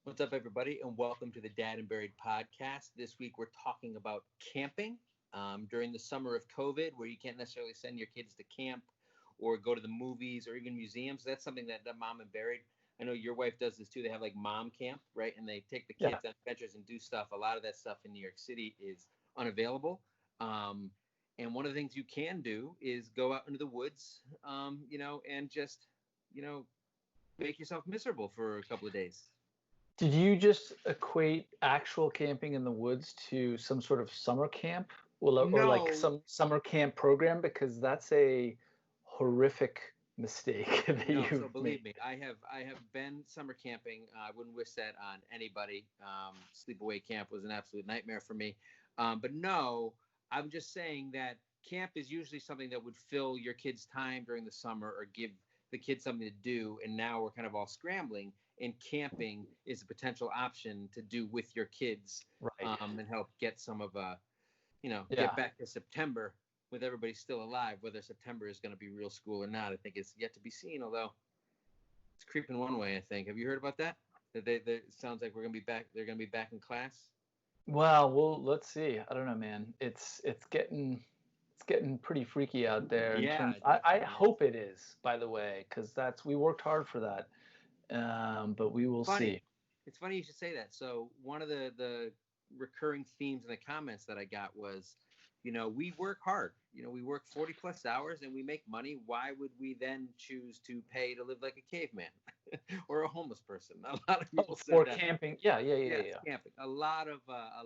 What's up, everybody, and welcome to the Dad and Buried podcast. This week, we're talking about camping during the summer of COVID, where you can't necessarily send your kids to camp or go to the movies or even museums. That's something that Mom and Buried, I know your wife does this too. They have like mom camp, right? And they take the kids on adventures and do stuff. A lot of that stuff in New York City is unavailable. And one of the things you can do is go out into the woods, and just, make yourself miserable for a couple of days. Did you just equate actual camping in the woods to some sort of summer camp or like some summer camp program? Because that's a horrific mistake that No, you've so believe made. me, I have been summer camping. I wouldn't wish that on anybody. Sleepaway camp was an absolute nightmare for me. But no, I'm just saying that camp is usually something that would fill your kids' time during the summer or give the kids something to do. And now we're kind of all scrambling. And camping is a potential option to do with your kids, Right. and help get some of Yeah. get back to September with everybody still alive. Whether September is going to be real school or not, I think it's yet to be seen. Although it's creeping one way, I think. Have you heard about that? That it sounds like we're going to be back. They're going to be back in class. Well, let's see. I don't know, man. It's getting pretty freaky out there. Yeah, I definitely hope it is, by the way, because we worked hard for that. But we will see. It's funny you should say that. So one of the recurring themes in the comments that I got was, we work hard. We work 40 plus hours and we make money. Why would we then choose to pay to live like a caveman or a homeless person? A lot of people said that. Camping. Yeah. Camping. A lot of got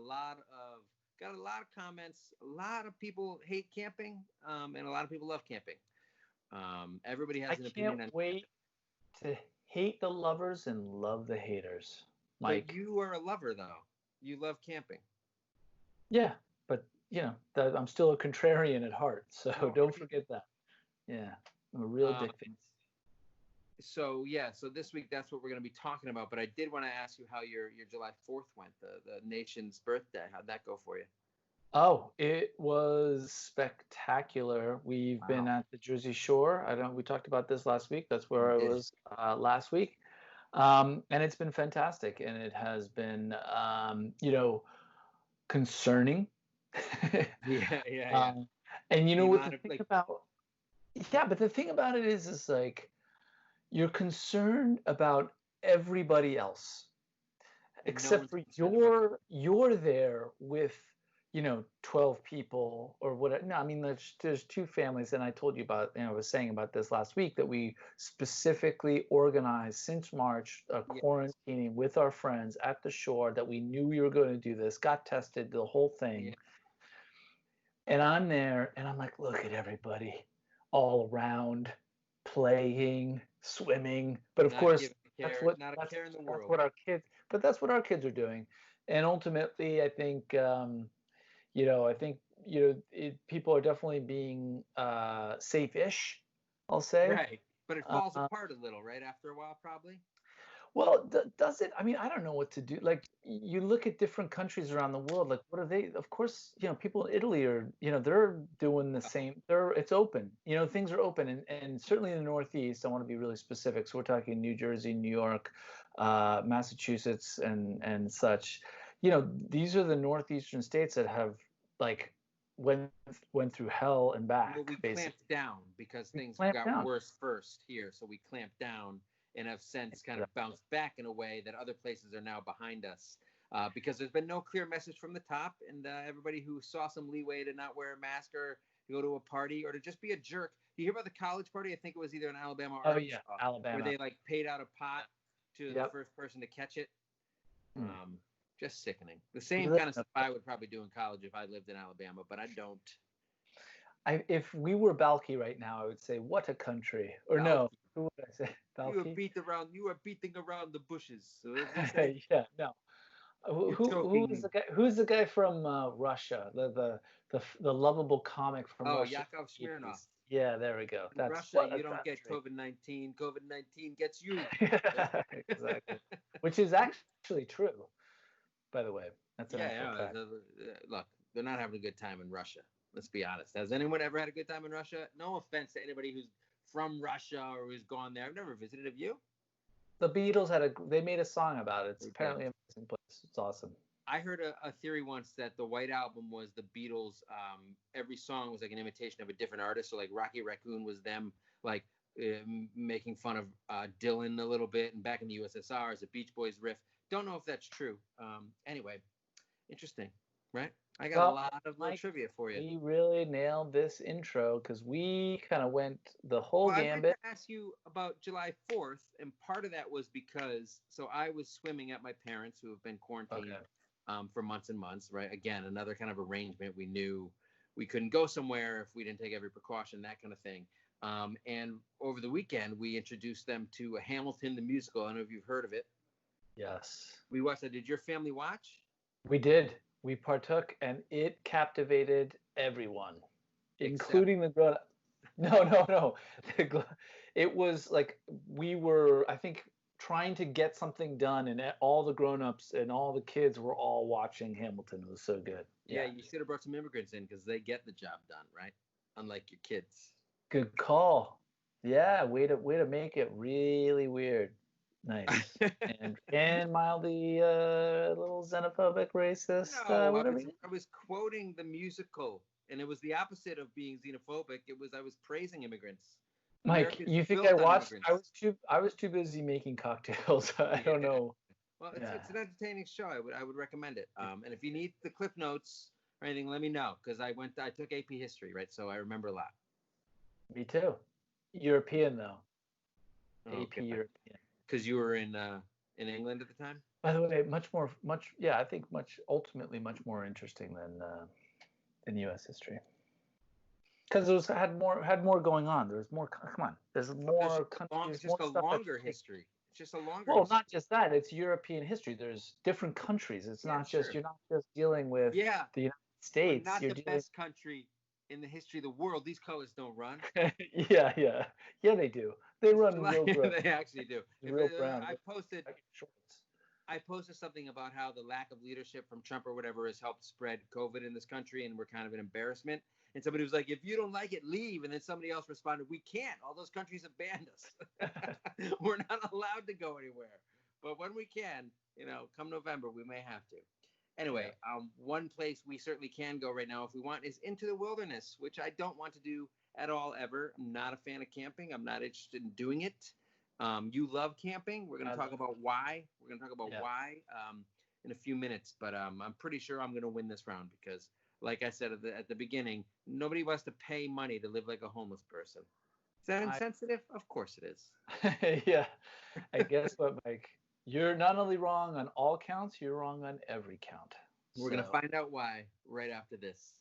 a lot of comments. A lot of people hate camping, and a lot of people love camping. Everybody has an opinion on camping. I can't wait to hate the lovers and love the haters, Mike. But you are a lover, though. You love camping. Yeah, but I'm still a contrarian at heart, so don't forget that. Yeah, I'm a real dick face. So this week that's what we're going to be talking about. But I did want to ask you how your July 4th went, the nation's birthday. How'd that go for you? Oh, it was spectacular. We've been at the Jersey Shore. We talked about this last week. That's where I was last week. And it's been fantastic. And it has been, concerning. Yeah. And what the thing about, but the thing about it is like, you're concerned about everybody else, except for you're there with 12 people or whatever. No, I mean, there's two families, and I told you about, I was saying about this last week, that we specifically organized since March quarantining with our friends at the shore, that we knew we were going to do this, got tested, the whole thing. Yeah. And I'm there, and I'm like, look at everybody all around, playing, swimming. But of course, that's what our kids are doing. And ultimately, I think, people are definitely being safe-ish, I'll say. Right. But it falls apart a little, right? After a while, probably. Well, does it? I mean, I don't know what to do. Like, you look at different countries around the world. Like, what are they? Of course, people in Italy are, they're doing the same. It's open. Things are open, and certainly in the Northeast. I want to be really specific. So we're talking New Jersey, New York, Massachusetts, and such. These are the northeastern states that have went through hell and back. Well, we clamped down because things got worse first here, so we clamped down and have since kind of bounced back in a way that other places are now behind us, because there's been no clear message from the top, and everybody who saw some leeway to not wear a mask or to go to a party or to just be a jerk. You hear about the college party? I think it was either in Alabama or Arkansas, Alabama, where they paid out a pot to the first person to catch it. Just sickening. The same kind of stuff I would probably do in college if I lived in Alabama, but I don't. If we were Balky right now, I would say, what a country. Or Balky. No, who would I say? Balky? You are beating around the bushes. So yeah, no. Who's the guy from Russia? The lovable comic from Russia. Yakov Smirnoff. Yeah, there we go. In Russia, you don't get COVID-19. COVID-19 gets you. Exactly. Which is actually true, by the way. That's fact. Look, they're not having a good time in Russia. Let's be honest. Has anyone ever had a good time in Russia? No offense to anybody who's from Russia or who's gone there. I've never visited. Have you? The Beatles they made a song about it. It's apparently an amazing place. It's awesome. I heard a theory once that the White Album was the Beatles. Every song was like an imitation of a different artist. So like Rocky Raccoon was them like making fun of Dylan a little bit, and Back in the USSR is a Beach Boys riff. Don't know if that's true. Anyway, interesting, right? I got a lot of little trivia for you. We really nailed this intro because we kind of went the whole gambit. I'd like to ask you about July 4th, and part of that was because I was swimming at my parents who have been quarantined for months and months, right? Again, another kind of arrangement. We knew we couldn't go somewhere if we didn't take every precaution, that kind of thing. And over the weekend, we introduced them to Hamilton the musical. I don't know if you've heard of it. Yes. We watched that. Did your family watch? We did. We partook, and it captivated everyone, including the grown-up. No. It was like we were, I think, trying to get something done, and all the grown-ups and all the kids were all watching Hamilton. It was so good. Yeah, you should have brought some immigrants in because they get the job done, right? Unlike your kids. Good call. Yeah, way to make it really weird. Nice. and mildly a little xenophobic, racist. No, I was quoting the musical, and it was the opposite of being xenophobic. I was praising immigrants. Mike, you think I watched? I was too busy making cocktails. I don't know. Well, it's an entertaining show. I would recommend it. And if you need the clip notes or anything, let me know because I took AP history, right? So I remember a lot. Me too. European though. Okay. AP European. Because you were in England at the time. By the way, I think ultimately much more interesting than U.S. history. Because it had more going on. There's more. Come on, there's more countries. It's just a longer history. It's just a longer. Well, not just that. It's European history. There's different countries. It's not just you're not just dealing with the United States. Not the best country in the history of the world. These colors don't run. Yeah, they do. They run real brown. They actually do. Real brown. I posted something about how the lack of leadership from Trump or whatever has helped spread COVID in this country, and we're kind of an embarrassment. And somebody was like, if you don't like it, leave. And then somebody else responded, we can't. All those countries have banned us. We're not allowed to go anywhere. But when we can, come November, we may have to. Anyway, one place we certainly can go right now if we want is into the wilderness, which I don't want to do at all ever. I'm not a fan of camping. I'm not interested in doing it. You love camping. We're going to talk about why. We're going to talk about why in a few minutes. But I'm pretty sure I'm going to win this round because, like I said at the beginning, nobody wants to pay money to live like a homeless person. Is that insensitive? Of course it is. Yeah. I guess what, Mike? You're not only wrong on all counts, you're wrong on every count. We're going to find out why right after this.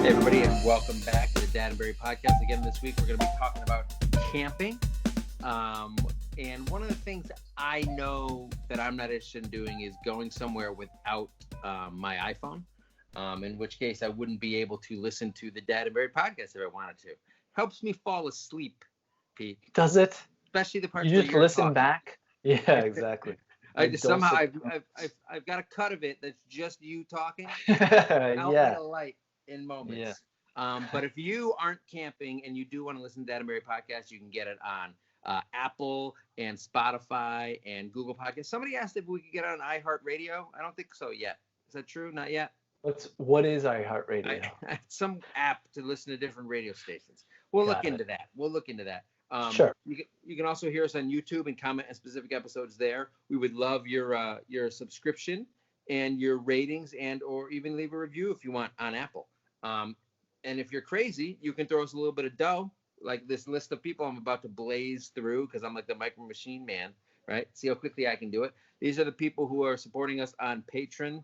Hey everybody, and welcome back to the Dad and Barry podcast. Again, this week we're going to be talking about camping. And one of the things I know that I'm not interested in doing is going somewhere without my iPhone, in which case I wouldn't be able to listen to the Dad and Barry podcast if I wanted to. Helps me fall asleep, Pete. Does it? Especially the parts you where just you're listen talking. Back? Yeah, exactly. I've got a cut of it that's just you talking. I'll let a light in moments. Yeah. But if you aren't camping and you do want to listen to Dad and Barry podcast, you can get it on Apple and Spotify and Google Podcasts. Somebody asked if we could get it on iHeartRadio. I don't think so yet. Is that true? Not yet. What is iHeartRadio? Some app to listen to different radio stations. We'll look into that. Sure. You can also hear us on YouTube and comment on specific episodes there. We would love your subscription and your ratings or even leave a review if you want on Apple. And if you're crazy, you can throw us a little bit of dough, like this list of people I'm about to blaze through because I'm like the Micro Machine Man, right? See how quickly I can do it. These are the people who are supporting us on Patreon,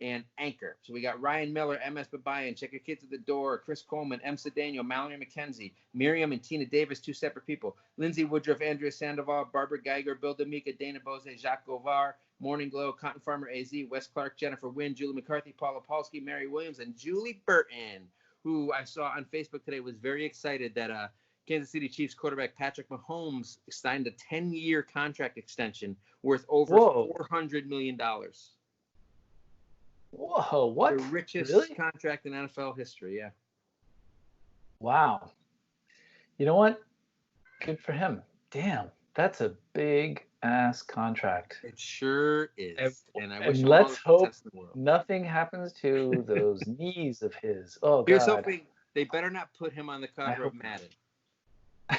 and Anchor. So we got Ryan Miller, MS Babayan, Check Your Kids at the Door, Chris Coleman, M. Daniel, Mallory McKenzie, Miriam and Tina Davis, 2 separate people, Lindsay Woodruff, Andrea Sandoval, Barbara Geiger, Bill D'Amica, Dana Bose, Jacques Govar, Morning Glow, Cotton Farmer AZ, Wes Clark, Jennifer Wynn, Julie McCarthy, Paula Polsky, Mary Williams, and Julie Burton, who I saw on Facebook today was very excited that Kansas City Chiefs quarterback Patrick Mahomes signed a 10-year contract extension worth over $400 million. Whoa, what? The richest Really? contract in NFL history, yeah. Wow. You know what? Good for him. Damn, that's a big ass contract. It sure is. And I wish him let's all the hope success in the world. Nothing happens to those knees of his. Oh, Here's God. hoping they better not put him on the cover of Madden.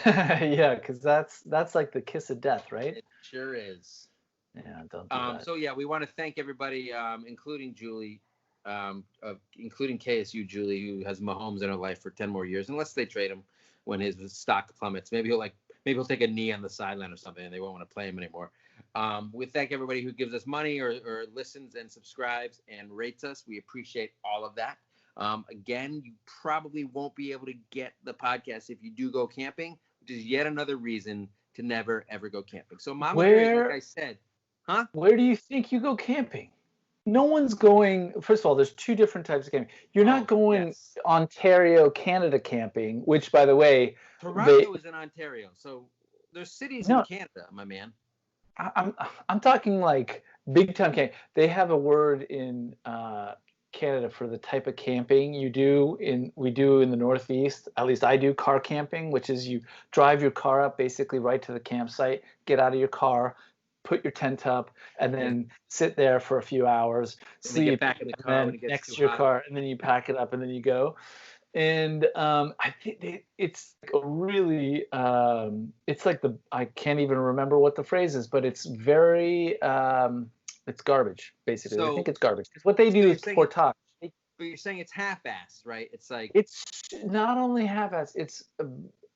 Yeah, because that's like the kiss of death, right? It sure is. Yeah, don't do that. So, yeah, we want to thank everybody, including Julie, including KSU Julie, who has Mahomes in her life for 10 more years, unless they trade him when his stock plummets. Maybe he'll take a knee on the sideline or something, and they won't want to play him anymore. We thank everybody who gives us money or listens and subscribes and rates us. We appreciate all of that. Again, you probably won't be able to get the podcast if you do go camping, which is yet another reason to never, ever go camping. So Mama Bear, like I said, huh? Where do you think you go camping? No one's going. First of all, there's two different types of camping. You're not going Ontario, Canada camping, which, by the way, Toronto is in Ontario, so there's cities in Canada, my man. I'm talking like big time camping. They have a word in Canada for the type of camping we do in the Northeast. At least I do car camping, which is you drive your car up basically right to the campsite, get out of your car, put your tent up, and then sit there for a few hours, sleep, get back in the car when it gets next too to your hot. car, and then you pack it up and then you go. And I think it's a really it's like I can't even remember what the phrase is, but it's very it's garbage basically. So, I think it's garbage. What they do is portage. But you're saying it's half-assed, right? It's like it's not only half-assed, it's a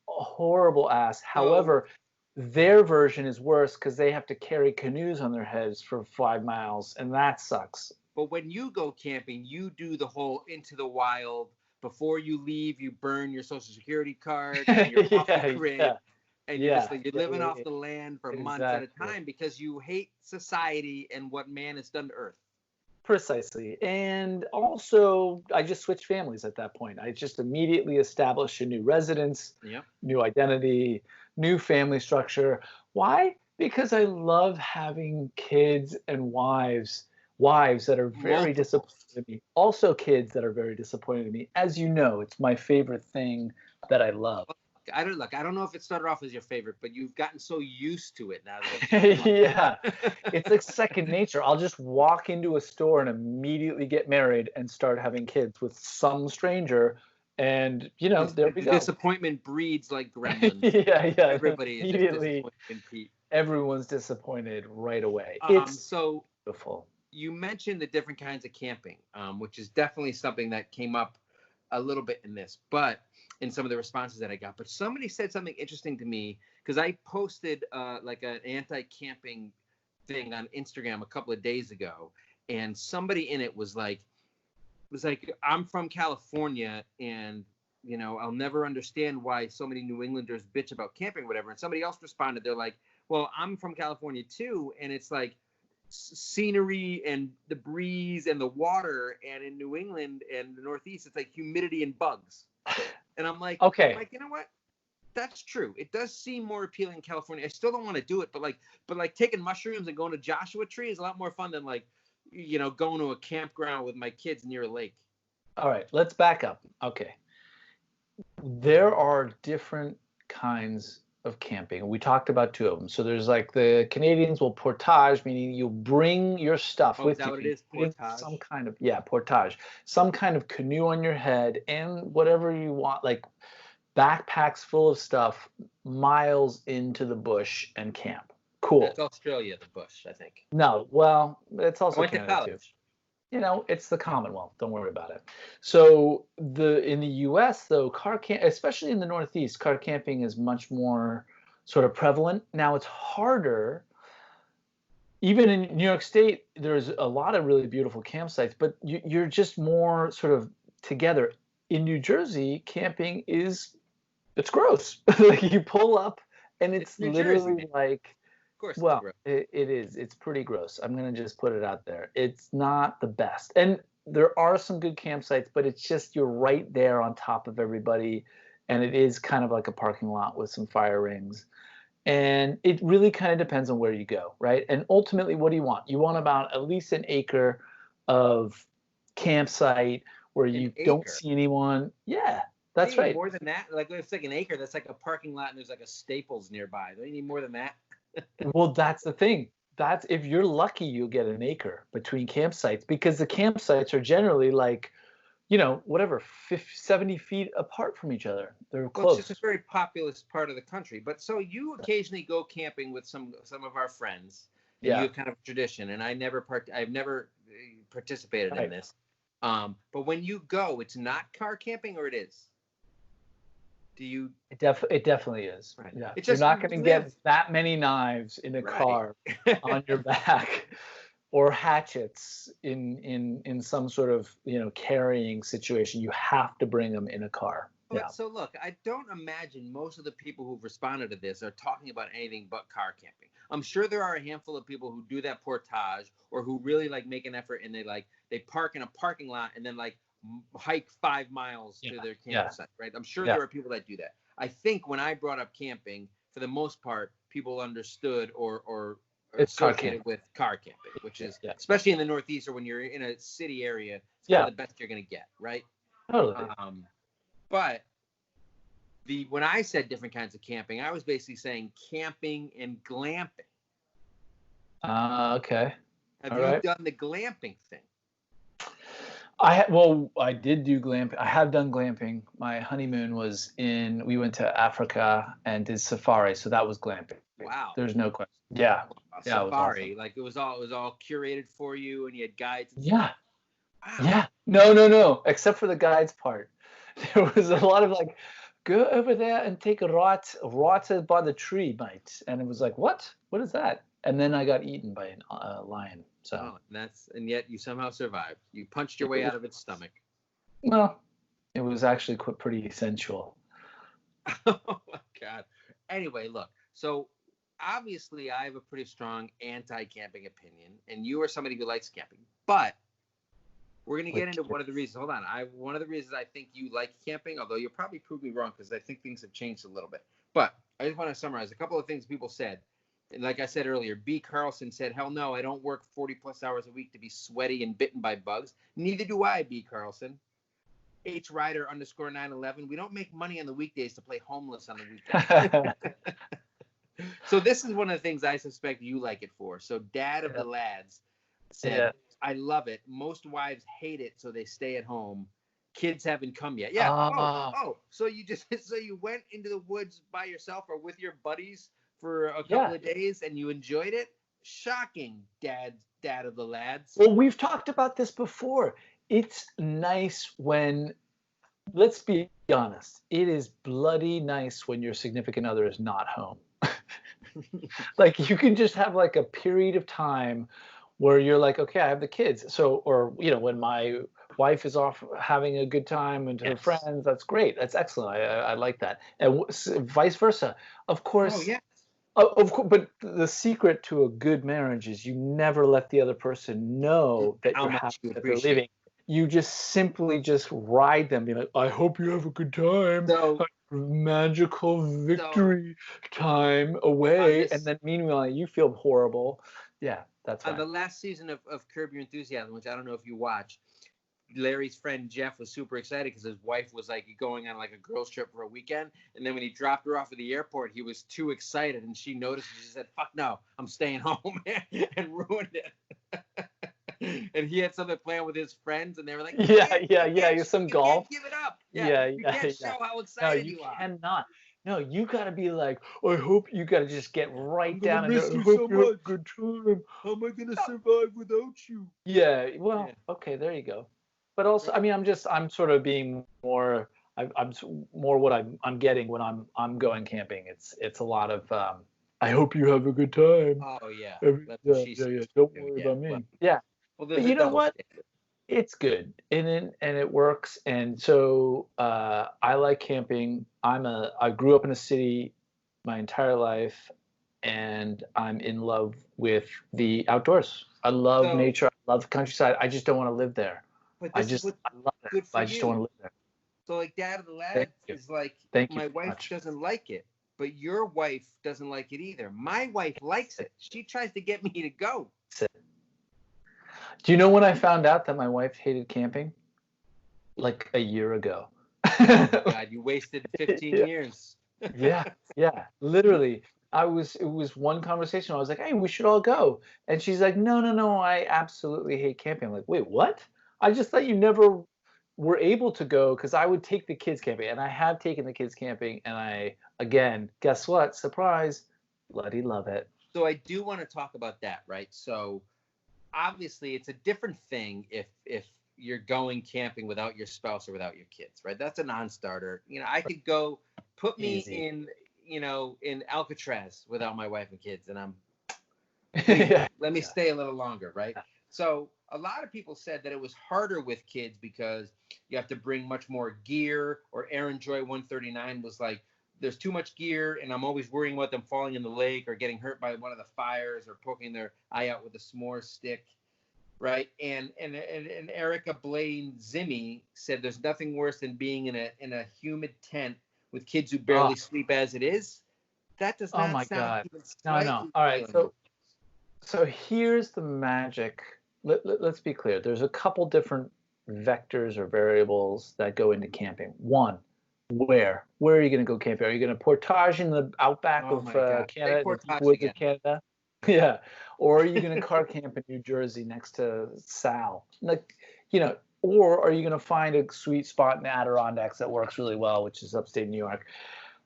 horrible ass. However, their version is worse because they have to carry canoes on their heads for 5 miles, and that sucks. But when you go camping, you do the whole into the wild. Before you leave, you burn your Social Security card and your coffee crib, and you're living off the land for months at a time because you hate society and what man has done to Earth. Precisely. And also, I just switched families at that point. I just immediately established a new residence, new identity, new family structure. Why? Because I love having kids and wives that are very disappointed in me. Also kids that are very disappointed in me. As you know, it's my favorite thing that I love. I don't know if it started off as your favorite, but you've gotten so used to it now. Yeah, it's like second nature. I'll just walk into a store and immediately get married and start having kids with some stranger, and there we go. Disappointment breeds like gremlins. Yeah. Everybody is disappointed in Pete. Everyone's disappointed right away. It's so beautiful. You mentioned the different kinds of camping, which is definitely something that came up a little bit in this, but in some of the responses that I got. But somebody said something interesting to me because I posted like an anti-camping thing on Instagram a couple of days ago, and somebody in it was like, I'm from California, and I'll never understand why so many New Englanders bitch about camping or whatever. And somebody else responded, they're like, well, I'm from California too, and it's like scenery and the breeze and the water, and in New England and the Northeast it's like humidity and bugs. And I'm like, you know what? That's true. It does seem more appealing in California. I still don't want to do it, but like taking mushrooms and going to Joshua Tree is a lot more fun than going to a campground with my kids near a lake. All right, let's back up. Okay. There are different kinds of camping. We talked about two of them. So there's like the Canadians will portage, meaning you bring your stuff with you. Is that what it is? Portage? Some kind of portage. Some kind of canoe on your head and whatever you want, like backpacks full of stuff, miles into the bush and camp. Cool. That's Australia, the bush, I think. No, well, it's also Canada too. It's the Commonwealth. Don't worry about it. So in the U.S. though, especially in the Northeast, car camping is much more sort of prevalent. Now it's harder. Even in New York State, there's a lot of really beautiful campsites, but you're just more sort of together. In New Jersey, camping it's gross. Like you pull up and it's literally like. Of course, well, it is. It's pretty gross. I'm going to just put it out there. It's not the best. And there are some good campsites, but it's just you're right there on top of everybody. and it is kind of like a parking lot with some fire rings. And it really kind of depends on where you go, right? And ultimately, what do you want? You want about at least an acre of campsite where you don't see anyone. Yeah, that's right. More than that, like if it's like an acre, that's like a parking lot, and there's like a Staples nearby. Don't you need more than that? Well, that's the thing. That's if you're lucky, you'll get an acre between campsites because the campsites are generally like, whatever, 50, 70 feet apart from each other. They're close. Well, it's just a very populous part of the country. But so you occasionally go camping with some of our friends, and you have kind of a tradition. And I've never participated in this. But when you go, it's not car camping, or it is? Do you? It definitely is. Right. Yeah. It's You're not going to get that many knives in a car on your back, or hatchets in some sort of carrying situation. You have to bring them in a car. But so look, I don't imagine most of the people who've responded to this are talking about anything but car camping. I'm sure there are a handful of people who do that portage, or who really like make an effort, and they park in a parking lot and then like hike 5 miles to their campsite, right? I'm sure there are people that do that. I think when I brought up camping, for the most part, people understood or associated with car camping, which is especially in the Northeast, or when you're in a city area, it's kind of the best you're gonna get, right? Totally. But when I said different kinds of camping, I was basically saying camping and glamping. Okay. Have you done the glamping thing? I did do glamping. I have done glamping. My honeymoon was we went to Africa and did safari, so that was glamping. Wow. There's no question. Yeah. Safari, it was awesome. It was all curated for you, and you had guides. And stuff. Wow. Yeah. No. Except for the guides part. There was a lot of like, go over there and take a right by the tree, mate. And it was like, what? What is that? And then I got eaten by a lion. So and yet you somehow survived. You punched your way out of its stomach. Well, it was actually pretty sensual. Oh my God. Anyway, look. So obviously I have a pretty strong anti-camping opinion, and you are somebody who likes camping. But we're going to get into one of the reasons. Hold on. One of the reasons I think you like camping, although you'll probably prove me wrong because I think things have changed a little bit. But I just want to summarize a couple of things people said. And like I said earlier, B. Carlson said, hell no, I don't work 40 plus hours a week to be sweaty and bitten by bugs. Neither do I, B. Carlson. H. Ryder _911. We don't make money on the weekdays to play homeless on the weekends. So this is one of the things I suspect you like it for. So Dad of the Lads said, I love it. Most wives hate it, so they stay at home. Kids haven't come yet. Yeah. So you went into the woods by yourself or with your buddies for a couple of days, and you enjoyed it? Shocking, Dad of the Lads. Well, we've talked about this before. It's nice when, let's be honest, it is bloody nice when your significant other is not home. Like, you can just have like a period of time where you're like, okay, I have the kids. So, or, when my wife is off having a good time and her friends, that's great. That's excellent. I like that. And vice versa. Of course. Oh, yeah. Of course, but the secret to a good marriage is you never let the other person know that you're happy that they're leaving. You just simply ride them, be like, I hope you have a good time. So, magical victory time away, and then meanwhile you feel horrible. Yeah, that's right. On the last season of Curb Your Enthusiasm, which I don't know if you watched, Larry's friend Jeff was super excited because his wife was like going on like a girls trip for a weekend, and then when he dropped her off at the airport, he was too excited, and she noticed, and she said, "Fuck no, I'm staying home," and ruined it. And he had something planned with his friends, and they were like, "Yeah, some golf. You can't give it up. You can't show how excited you are. No, you cannot. No, you gotta be like, I hope you gotta just get right down and miss you so much. Good time. How am I gonna survive without you? Yeah. Well, okay, there you go. But also, I mean, I'm sort of being more. I'm more what I'm getting when I'm going camping. It's a lot of. I hope you have a good time. Oh yeah. Yeah. Don't worry about me. Yeah. Well, but you know what? It's good, and it works. And so I like camping. I grew up in a city my entire life, and I'm in love with the outdoors. I love nature. I love the countryside. I just don't want to live there. But I love it. I just don't want to live there. So like Dad of the Thank Lads you. is like, Thank you my very wife much. doesn't like it, but your wife doesn't like it either. My wife likes it. She tries to get me to go. Do you know when I found out that my wife hated camping? Like a year ago. Oh my God, you wasted 15 Yeah. years. Yeah, literally. It was one conversation. I was like, hey, we should all go. And she's like, no, I absolutely hate camping. I'm like, wait, what? I just thought you never were able to go because I would take the kids camping. And I have taken the kids camping. And again, guess what? Surprise, bloody love it. So I do want to talk about that, right? So obviously it's a different thing if you're going camping without your spouse or without your kids, right? That's a non-starter. I could go put me Easy. in Alcatraz without my wife and kids, and I'm Yeah. let me stay a little longer, right? So a lot of people said that it was harder with kids because you have to bring much more gear, or Aaron Joy 139 was like, there's too much gear and I'm always worrying about them falling in the lake or getting hurt by one of the fires or poking their eye out with a s'more stick, right? And Erica Blaine Zimmy said there's nothing worse than being in a humid tent with kids who barely sleep as it is. That does not my sound God. even No. slightly All right. appealing. So here's the magic. Let's be clear. There's a couple different vectors or variables that go into camping. One, where are you going to go camping? Are you going to portage in the outback Oh of my God. Canada, in the deep Portage woods again. of Canada? Yeah. Or are you going to car camp in New Jersey next to Sal? Or are you going to find a sweet spot in the Adirondacks that works really well, which is upstate New York?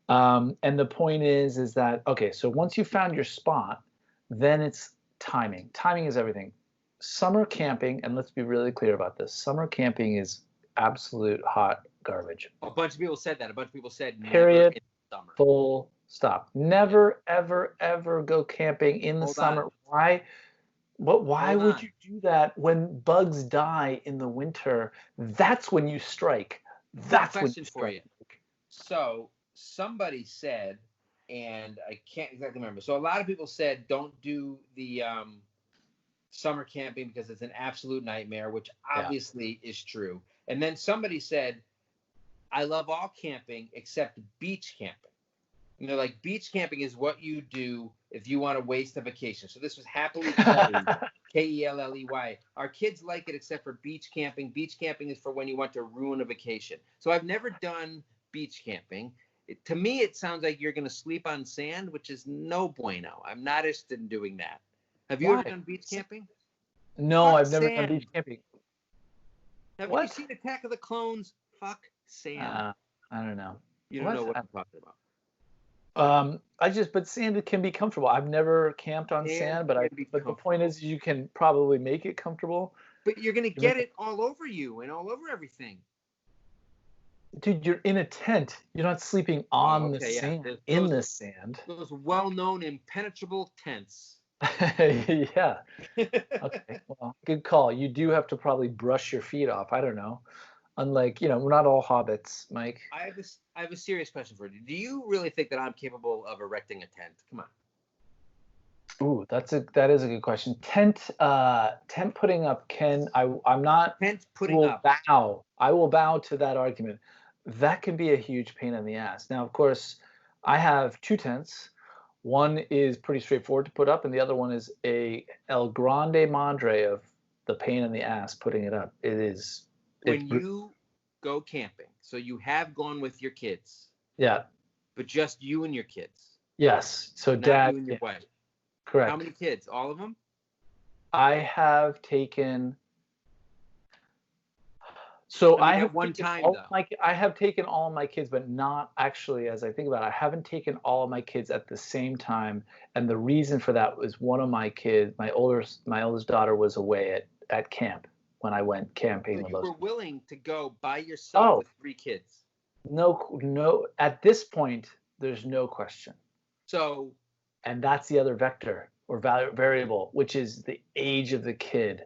And the point is that, okay, so once you found your spot, then it's timing. Timing is everything. Summer camping, and let's be really clear about this, summer camping is absolute hot garbage. A bunch of people said that. A bunch of people said Period. never in the summer. Full stop. Never, ever, ever go camping in the summer. Why? Why would you do that when bugs die in the winter? That's when you strike. That's when you strike. For you. So somebody said, and I can't exactly remember. So a lot of people said don't do the summer camping because it's an absolute nightmare, which obviously is true. And then somebody said, I love all camping except beach camping. Like beach camping is what you do if you want to waste a vacation. So this was Happily Kelly, Kelley. Our kids like it except for beach camping. Beach camping is for when you want to ruin a vacation. So I've never done beach camping. To me, it sounds like you're going to sleep on sand, which is no bueno. I'm not interested in doing that. Have you ever done beach camping? No, I've never done beach camping. Have you seen Attack of the Clones? Fuck sand. I don't know. You don't know what I'm talking about. But sand can be comfortable. I've never camped on sand, but the point is you can probably make it comfortable. But you're going to get it all over you and all over everything. Dude, you're in a tent. You're not sleeping on the sand, in the sand. Those well-known impenetrable tents. Yeah. Okay. Well, good call. You do have to probably brush your feet off. I don't know. Unlike, we're not all hobbits, Mike. I have a serious question for you. Do you really think that I'm capable of erecting a tent? Come on. Ooh, that is a good question. Tent putting up I'm not. Tent putting up. I will bow to that argument. That can be a huge pain in the ass. Now, of course, I have two tents. One is pretty straightforward to put up, and the other one is a El Grande Madre of the pain in the ass putting it up. It is. When you go camping, so you have gone with your kids. Yeah. But just you and your kids. Yes. So not Dad. You and your wife. Correct. How many kids? All of them? I have taken. So I have taken all of my kids, but not actually, as I think about it, I haven't taken all of my kids at the same time. And the reason for that was one of my kids, my oldest daughter, was away at camp when I went camping. So you were willing to go by yourself with 3 kids? No. At this point, there's no question. So. And that's the other vector or variable, which is the age of the kid.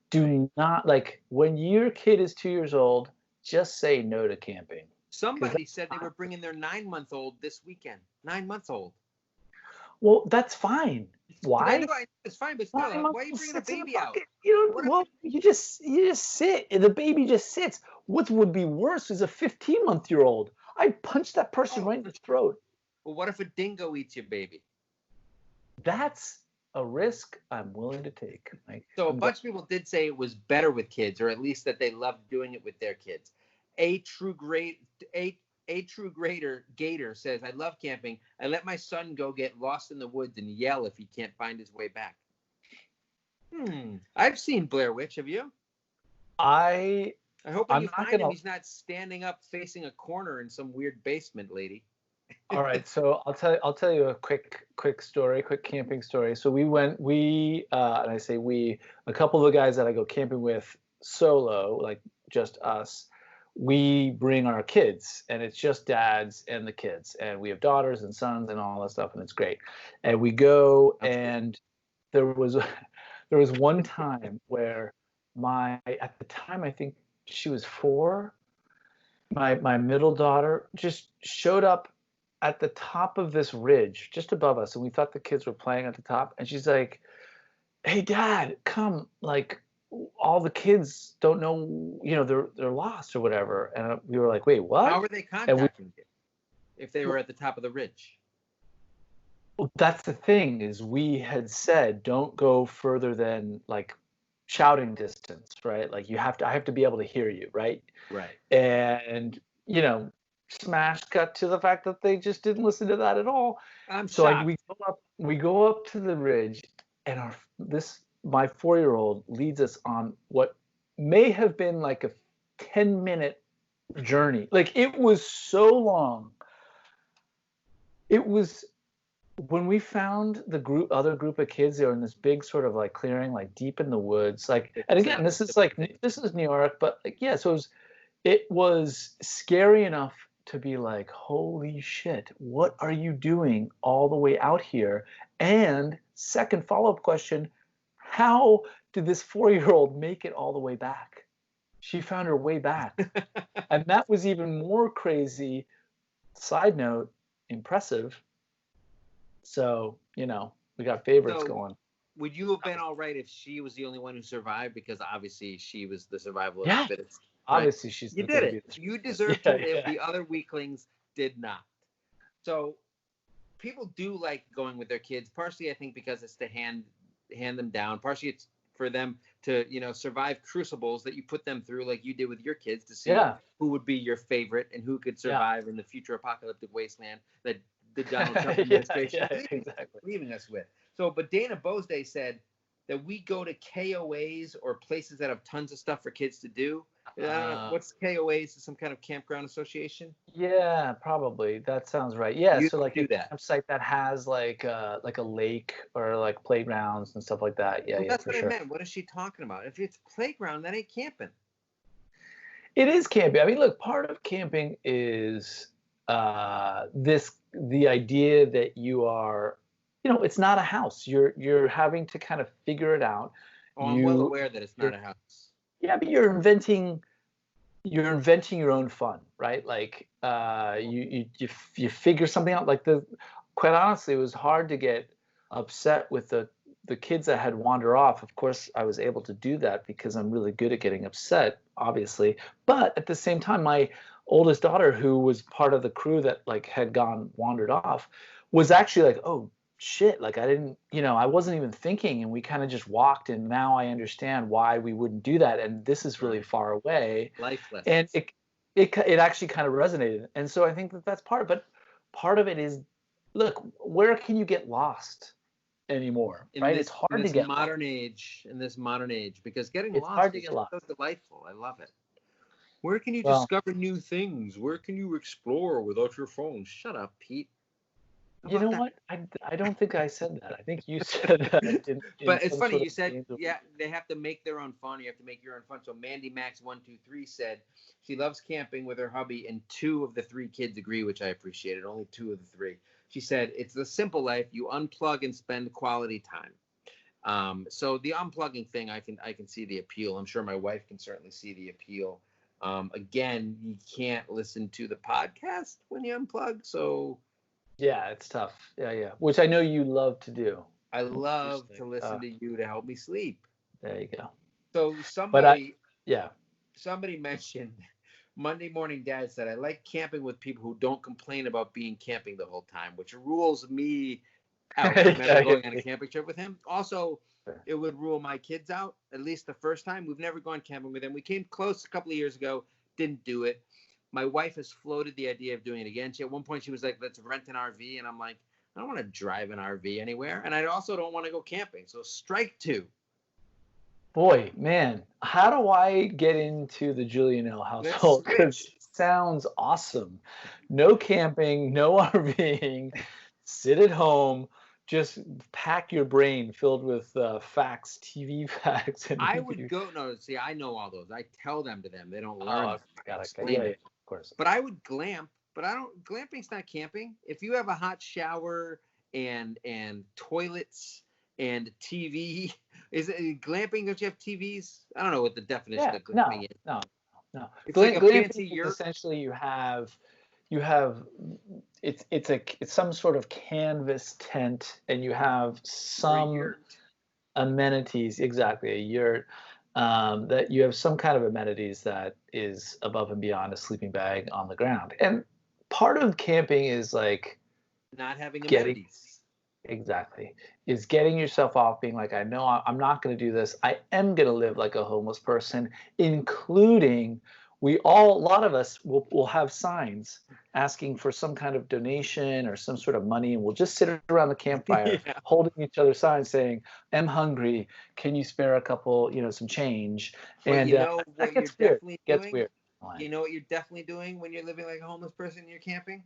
Do not, when your kid is 2 years old, just say no to camping. Somebody said they were bringing their 9-month-old this weekend. 9 months old. Well, that's fine. Why? It's fine, but still, why are you bringing a baby out? You just sit. The baby just sits. What would be worse is a 15-month-old. I'd punch that person right in the throat. Well, what if a dingo eats your baby? That's a risk I'm willing to take, Mike. So a bunch of people did say it was better with kids, or at least that they loved doing it with their kids. A true Gator says, I love camping. I let my son go get lost in the woods and yell if he can't find his way back. I've seen Blair Witch. Have you? I hope when you find him, he's not standing up facing a corner in some weird basement, lady. All right, so I'll tell you a quick camping story. So and I say we, a couple of the guys that I go camping with solo, like just us, we bring our kids, and it's just dads and the kids, and we have daughters and sons and all that stuff, and it's great. And we go, and there was one time where at the time I think she was 4, my middle daughter just showed up at the top of this ridge just above us, and we thought the kids were playing at the top, and she's like, hey Dad, come, like all the kids don't know, they're lost or whatever. And we were like, wait, what? How were they contacting you if they were at the top of the ridge? Well, that's the thing, is we had said don't go further than like shouting distance, right? Like I have to be able to hear you, right? Right. And smash cut to the fact that they just didn't listen to that at all. We go up to the ridge, and my 4-year-old leads us on what may have been like a 10-minute journey. Like, it was so long. It was when we found the other group of kids. They were in this big sort of like clearing, like deep in the woods. Like, and again, this is New York, but like, yeah, so it was scary enough to be like, holy shit, what are you doing all the way out here? And second follow-up question, how did this 4-year-old make it all the way back? She found her way back. And that was even more crazy. Side note, impressive. So, we got favorites going. Would you have been all right if she was the only one who survived? Because obviously she was the survival of the fittest. Obviously, she's. You did it. You deserved to live. The other weaklings did not. So people do like going with their kids. Partially, I think, because it's to hand them down. Partially, it's for them to survive crucibles that you put them through, like you did with your kids, to see who would be your favorite and who could survive in the future apocalyptic wasteland that the Donald Trump administration is leaving us with. So, but Dana Bosday said that we go to KOAs or places that have tons of stuff for kids to do. What's KOAs? Some kind of campground association? Yeah, probably. That sounds right. Yeah, you so like a campsite that has like a lake or like playgrounds and stuff like that. Yeah, that's what I meant. What is she talking about? If it's playground, that ain't camping. It is camping. I mean, look, part of camping is the idea that you are, it's not a house. You're having to kind of figure it out. Oh, I'm well aware that it's not a house. Yeah, but you're inventing your own fun, right? Like you figure something out. Like quite honestly, it was hard to get upset with the kids that had wandered off. Of course, I was able to do that because I'm really good at getting upset, obviously. But at the same time, my oldest daughter, who was part of the crew that like had wandered off, was actually like, oh shit, like I didn't, I wasn't even thinking, and we kind of just walked, and now I understand why we wouldn't do that, and this is really far away. Life lessons. And it actually kind of resonated, and so I think that's part of it is, look, where can you get lost anymore, right? It's hard to get modern age, in this modern age, because getting lost is so delightful. I love it. Where can you discover new things? Where can you explore without your phone? Shut up, Pete. You know what? I don't think I said that. I think you said that. But it's funny. You said, they have to make their own fun. You have to make your own fun. So Mandy Max 123 said she loves camping with her hubby, and 2 of the 3 kids agree, which I appreciated. Only 2 of the 3. She said it's the simple life. You unplug and spend quality time. So the unplugging thing, I can see the appeal. I'm sure my wife can certainly see the appeal. Again, you can't listen to the podcast when you unplug, so. Yeah, it's tough. Yeah. Which I know you love to do. I love to listen to you to help me sleep. There you go. So somebody Somebody mentioned Monday morning dad said, I like camping with people who don't complain about being camping the whole time, which rules me out. I'm never going on a camping trip with him. Also, it would rule my kids out, at least the first time. We've never gone camping with them. We came close a couple of years ago, didn't do it. My wife has floated the idea of doing it again. At one point, she was like, let's rent an RV. And I'm like, I don't want to drive an RV anywhere. And I also don't want to go camping. So strike two. Boy, man, how do I get into the Julianelle household? Because it sounds awesome. No camping, no RVing, sit at home, just pack your brain filled with facts, TV facts. And I would go, no, see, I know all those. I tell them to them. They don't learn. Oh, yeah, of course. But I would glamp, but glamping's not camping. If you have a hot shower and toilets and TV, is it glamping? Don't you have TVs? I don't know what the definition of glamping is. No. It's like a fancy yurt. Essentially, you have it's some sort of canvas tent, and you have some amenities. Exactly, a yurt. That you have some kind of amenities that is above and beyond a sleeping bag on the ground. And part of camping is like not having amenities. Exactly. Is getting yourself off, being like, I know I'm not going to do this. I am going to live like a homeless person, including a lot of us will have signs asking for some kind of donation or some sort of money, and we'll just sit around the campfire holding each other's signs saying, I'm hungry. Can you spare a couple, some change? Well, and what gets you're weird. definitely Gets doing? Weird. You know what you're definitely doing when you're living like a homeless person and you're camping?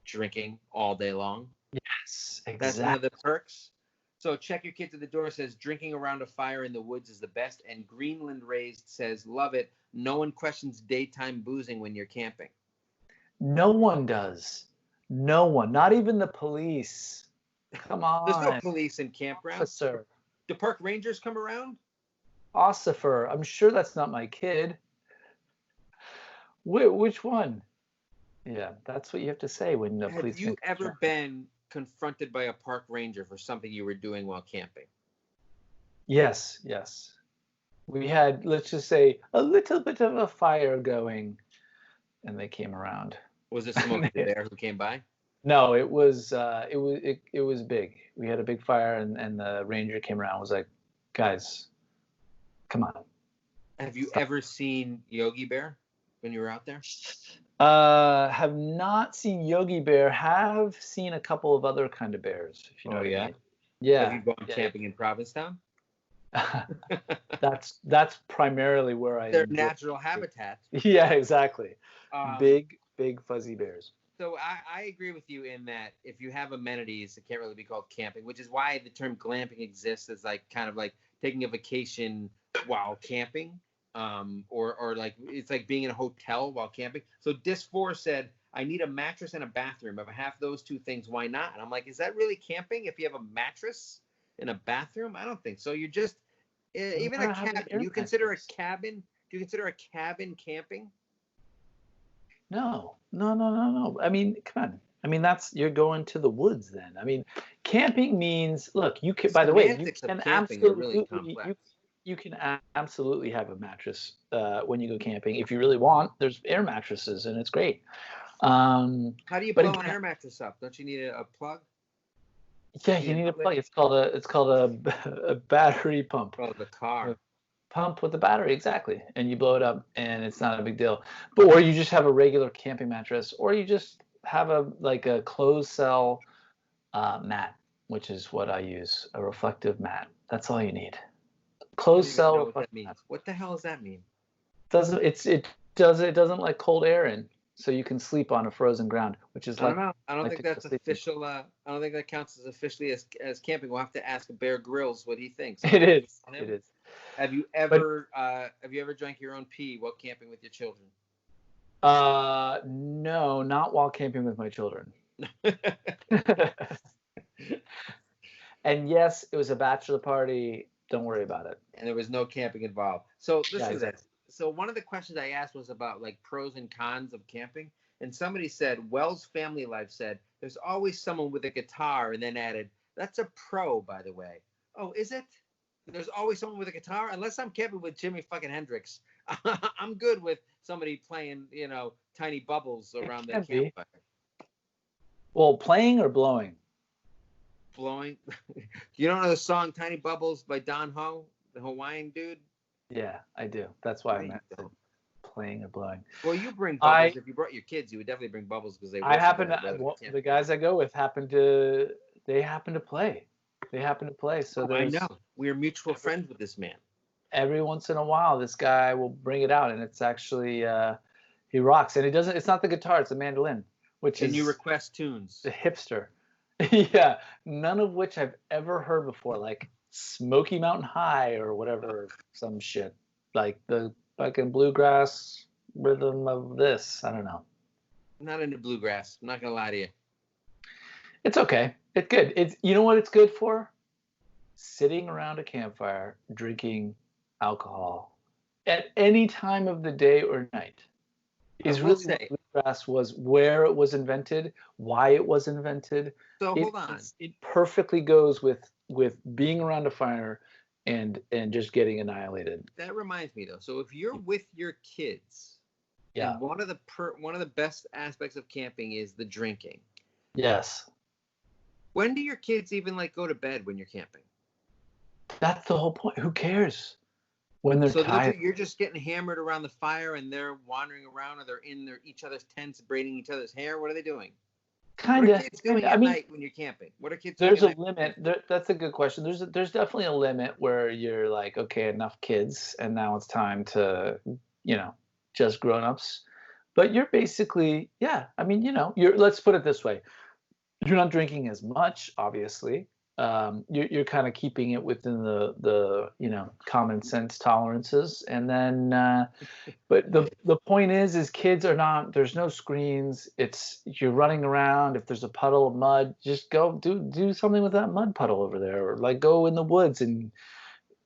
Drinking all day long. Yes, exactly. That's one of the perks. So check your kids at the door says drinking around a fire in the woods is the best. And Greenland Raised says love it. No one questions daytime boozing when you're camping. No one does. No one. Not even the police. Come on. There's no police in campgrounds. Officer. Do park rangers come around? Ossifer. I'm sure that's not my kid. Which one? Yeah, that's what you have to say when the police. Have you ever been confronted by a park ranger for something you were doing while camping? Yes. We had, let's just say, a little bit of a fire going, and they came around. Was it Smokey the Bear who came by? No, it was big. We had a big fire, and the ranger came around and was like, guys, come on. Have you ever seen Yogi Bear when you were out there? Have not seen Yogi Bear. Have seen a couple of other kind of bears, if you know what I mean. Yeah. Have you gone camping in Provincetown? That's primarily where Their natural habitat. Yeah, exactly. Big fuzzy bears. So I agree with you in that if you have amenities, it can't really be called camping, which is why the term glamping exists as like kind of like taking a vacation while camping. Or like it's like being in a hotel while camping. So Disc 4 said, I need a mattress and a bathroom. If I have those two things, why not? And I'm like, is that really camping if you have a mattress in a bathroom? I don't think so. You're just even a cabin. Do you consider a cabin camping? No. I mean, come on. I mean, you're going to the woods then. I mean, camping means, look, you can, by the way, you can absolutely, you can absolutely have a mattress when you go camping. If you really want, there's air mattresses, and it's great. How do you blow an air mattress up? Don't you need a plug? Yeah, you need a plug. It's called a battery pump. Oh, the car. Pump with the battery, exactly. And you blow it up, and it's not a big deal. Or you just have a regular camping mattress, or you just have a closed cell mat, which is what I use, a reflective mat. That's all you need. Closed cell. What that means. What the hell does that mean? It doesn't let cold air in, so you can sleep on a frozen ground, which is I don't know. I don't think that's official. I don't think that counts as officially as camping. We'll have to ask Bear Grylls what he thinks. It is. Have you ever drank your own pee while camping with your children? No, not while camping with my children. And yes, it was a bachelor party. Don't worry about it. And there was no camping involved. So listen to this. So one of the questions I asked was about like pros and cons of camping. And somebody said, Wells Family Life said, there's always someone with a guitar, and then added, that's a pro, by the way. Oh, is it? There's always someone with a guitar, unless I'm camping with Jimi fucking Hendrix. I'm good with somebody playing, Tiny Bubbles around the campfire. Well, playing or blowing? Blowing. You don't know the song Tiny Bubbles by Don Ho, the Hawaiian dude? Yeah, I do. That's why I meant playing or blowing. Well, you bring bubbles. If you brought your kids, you would definitely bring bubbles because they. The guys I go with happen to play. They happen to play. So I know. We are mutual friends with this man. Every once in a while, this guy will bring it out, and it's actually he rocks. And it's not the guitar; it's the mandolin, and you request tunes. The hipster. Yeah, none of which I've ever heard before, like Smoky Mountain High or whatever, some shit, like the fucking bluegrass rhythm of this. I don't know. I'm not into bluegrass. I'm not gonna lie to you. It's okay. It's good. You know what it's good for? Sitting around a campfire, drinking alcohol at any time of the day or night. Is really what bluegrass was, where it was invented, why it was invented. So hold on. It perfectly goes with being around a fire and just getting annihilated. That reminds me though. So if you're with your kids, and one of the best aspects of camping is the drinking. Yes. When do your kids even go to bed when you're camping? That's the whole point. Who cares? When they're tired. You're just getting hammered around the fire and they're wandering around, or they're in each other's tents braiding each other's hair. What are they doing? What are kids doing at night when you're camping? What are kids doing? There's a limit. That's a good question. There's definitely a limit where you're like, okay, enough kids, and now it's time to, just grown-ups. But you're basically, let's put it this way. You're not drinking as much, obviously. You're kind of keeping it within the common sense tolerances, and then but the point is kids are not, there's no screens, you're running around. If there's a puddle of mud, just go do something with that mud puddle over there, or go in the woods and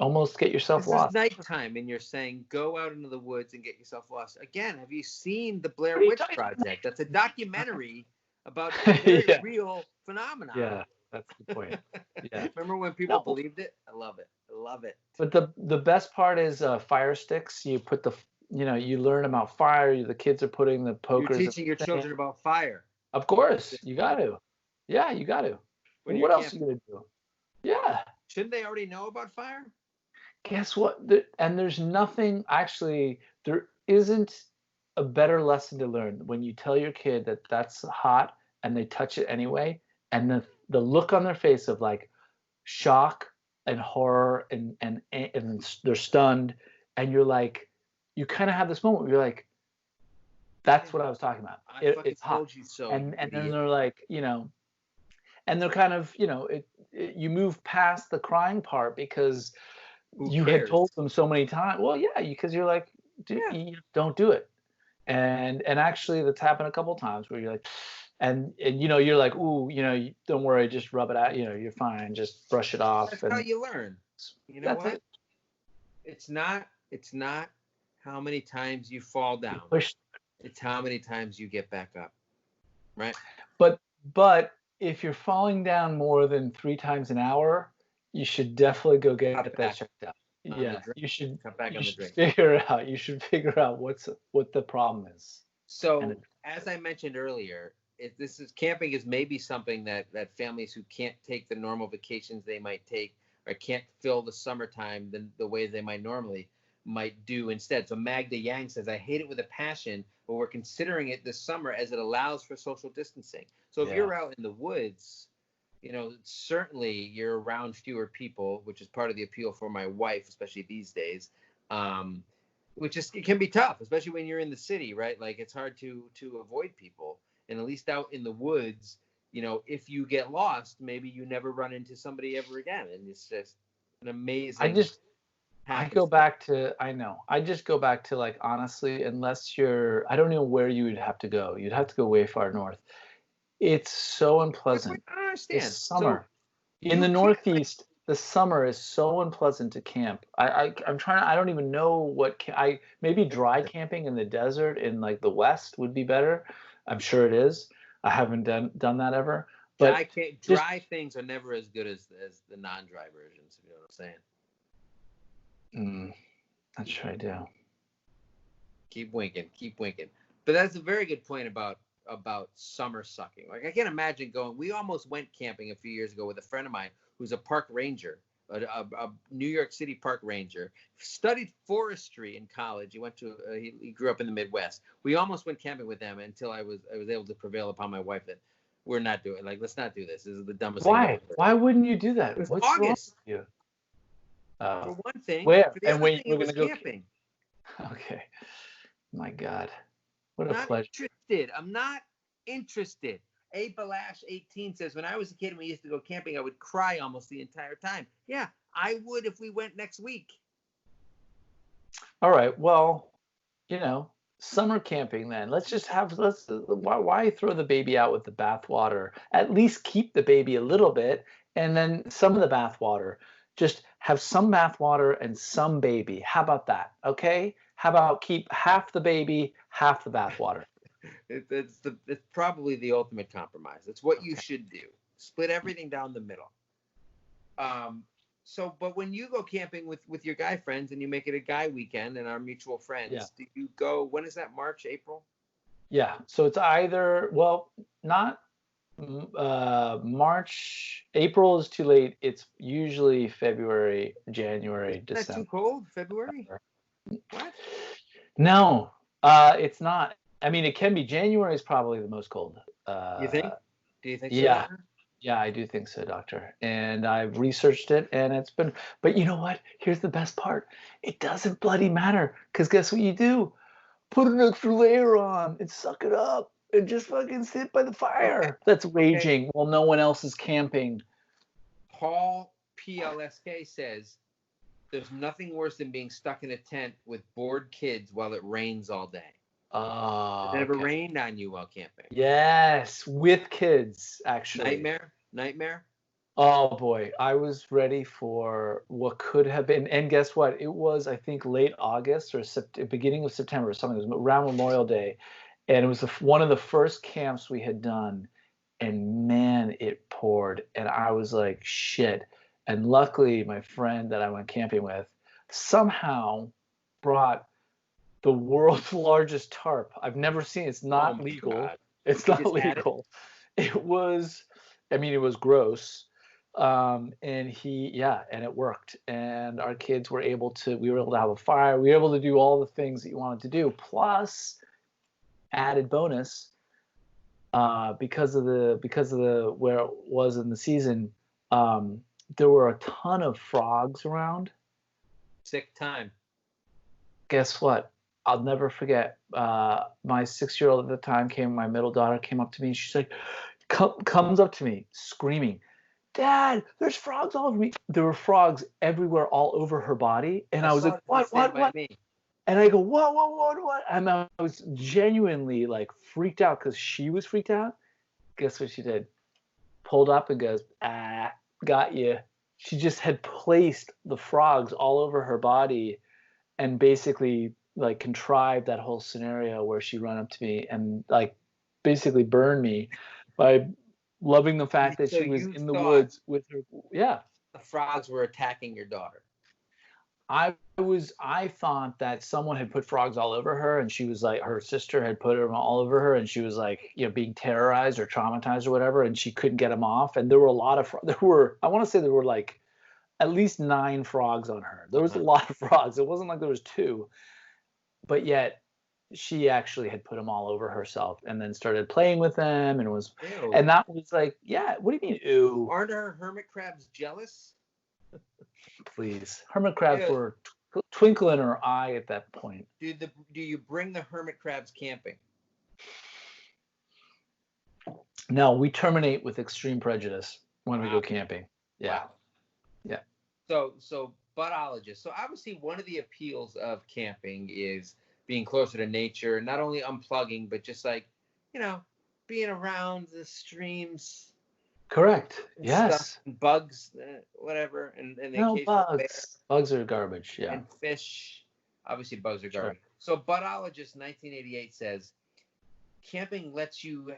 almost get yourself lost. This is nighttime and you're saying go out into the woods and get yourself lost. Again, have you seen the Blair Witch Project? That's a documentary about a very real phenomenon. Yeah. That's the point. Yeah. Remember when people believed it? I love it. I love it. But the best part is fire sticks. You put you learn about fire. The kids are putting the pokers. You're teaching your children about fire. Of course, you got to. Yeah, you got to. What else are you gonna do? Yeah. Shouldn't they already know about fire? Guess what? And there's nothing, actually, there isn't a better lesson to learn when you tell your kid that that's hot and they touch it anyway, and the look on their face of shock and horror and they're stunned, and you're like, you kind of have this moment where you're like, that's what I was talking about. It's hot. Told you so, and then they're like, and they're kind of, you move past the crying part because you had told them so many times. Well, yeah, because you're like, dude, you don't do it. And actually that's happened a couple of times where you're like, and you're like, ooh, don't worry, just rub it out, you're fine, just brush it off. That's how you learn. You know what? It's not how many times you fall down. It's how many times you get back up. Right? But if you're falling down more than 3 times an hour, you should definitely go get that checked out. Yeah, you should cut back on the drink. You should figure out what the problem is. So, as I mentioned earlier, camping is maybe something that families who can't take the normal vacations they might take, or can't fill the summertime the way they might normally might do instead. So Magda Yang says, I hate it with a passion, but we're considering it this summer as it allows for social distancing. So if you're out in the woods, certainly you're around fewer people, which is part of the appeal for my wife, especially these days. It can be tough, especially when you're in the city, right? It's hard to avoid people. And at least out in the woods, if you get lost, maybe you never run into somebody ever again. And it's just an amazing. I just go back to honestly, unless I don't know where you would have to go. You'd have to go way far north. It's so unpleasant. I understand. It's summer. In the Northeast, the summer is so unpleasant to camp. I'm trying. I don't even know maybe dry camping in the desert in the West would be better. I'm sure it is. I haven't done that ever. But dry things are never as good as the non-dry versions. You know what I'm saying? That sure I do. Keep winking. But that's a very good point about summer sucking. Like, I can't imagine going. We almost went camping a few years ago with a friend of mine who's a park ranger, a New York City park ranger. Studied forestry in college. He went to he grew up in the Midwest. We almost went camping with them until I was able to prevail upon my wife that we're not doing. Like, let's not do this. This is the dumbest thing ever. Why wouldn't you do that? It was What's August. Wrong with you? For one thing. Where? For the And other when thing, you it were was gonna go camping. Okay. My God. What a Not pleasure. interested. I'm not interested. A Balash 18 says, when I was a kid and we used to go camping, I would cry almost the entire time. Yeah, I would if we went next week. All right. Well, summer camping then. Why throw the baby out with the bathwater? At least keep the baby a little bit, and then some of the bathwater. Just have some bathwater and some baby. How about that? Okay? How about keep half the baby, half the bathwater? It's probably the ultimate compromise. It's what you should do. Split everything down the middle. But when you go camping with your guy friends and you make it a guy weekend and our mutual friends, do you go? When is that? March, April? Yeah. So it's either not March. April is too late. It's usually February, January, December. Is that too cold? February? What? No, it's not. I mean, it can be. January is probably the most cold. You think? Do you think so? Yeah. Yeah, I do think so, doctor. And I've researched it, and it's been. But you know what? Here's the best part. It doesn't bloody matter, because guess what you do? Put an extra layer on and suck it up and just fucking sit by the fire that's raging while no one else is camping. Paul PLSK says, there's nothing worse than being stuck in a tent with bored kids while it rains all day. Has it ever rained on you while camping? Yes, with kids, actually. Nightmare? Oh boy, I was ready for what could have been, and guess what? It was, I think, late August or beginning of September or something. It was around Memorial Day, and it was one of the first camps we had done, and man, it poured, and I was like, shit. And luckily, my friend that I went camping with somehow brought the world's largest tarp. I've never seen. It's not legal. God. It's not legal. It was, I mean, it was gross. And it worked. And our kids we were able to have a fire. We were able to do all the things that you wanted to do. Plus, added bonus, because of the where it was in the season, there were a ton of frogs around. Sick time. Guess what? I'll never forget. My 6-year-old at the time my middle daughter came up to me. And she's like, comes up to me screaming, "Dad, there's frogs all over me." There were frogs everywhere, all over her body, and I was like, "What? And I go, "What?" And I was genuinely like freaked out because she was freaked out. Guess what she did? Pulled up and goes, got you. She just had placed the frogs all over her body, and basically like contrived that whole scenario where she ran up to me and like basically burned me by loving the fact that she was in the woods with her. Yeah. The frogs were attacking your daughter. I thought that someone had put frogs all over her, and she was like, her sister had put them all over her, and she was like, being terrorized or traumatized or whatever, and she couldn't get them off. And there were a lot of, I want to say there were like at least 9 frogs on her. There was a lot of frogs. It wasn't like there was 2, but yet she actually had put them all over herself and then started playing with them, and and that was like, yeah, what do you mean, ew? Aren't our hermit crabs jealous? Please. Hermit crabs were twinkle in her eye at that point. Do you bring the hermit crabs camping? No, we terminate with extreme prejudice when we go camping. Yeah. Wow. Yeah. So buttologist. So obviously one of the appeals of camping is being closer to nature, not only unplugging, but just like, being around the streams. Correct. Yes. Stuff, bugs, whatever, and no bugs. Bear. Bugs are garbage. Yeah. And fish. Obviously, bugs are garbage. Sure. So, Buttologist 1988 says, camping lets you.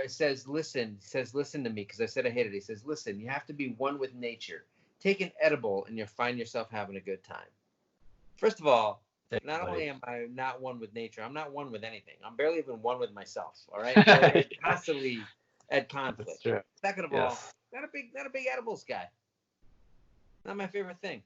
Says listen to me, because I said I hate it. He says, listen, you have to be one with nature. Take an edible, and you'll find yourself having a good time. First of all, not only am I not one with nature, I'm not one with anything. I'm barely even one with myself. All right, we're constantly at conflict. Second of all, not a big edibles guy. Not my favorite thing.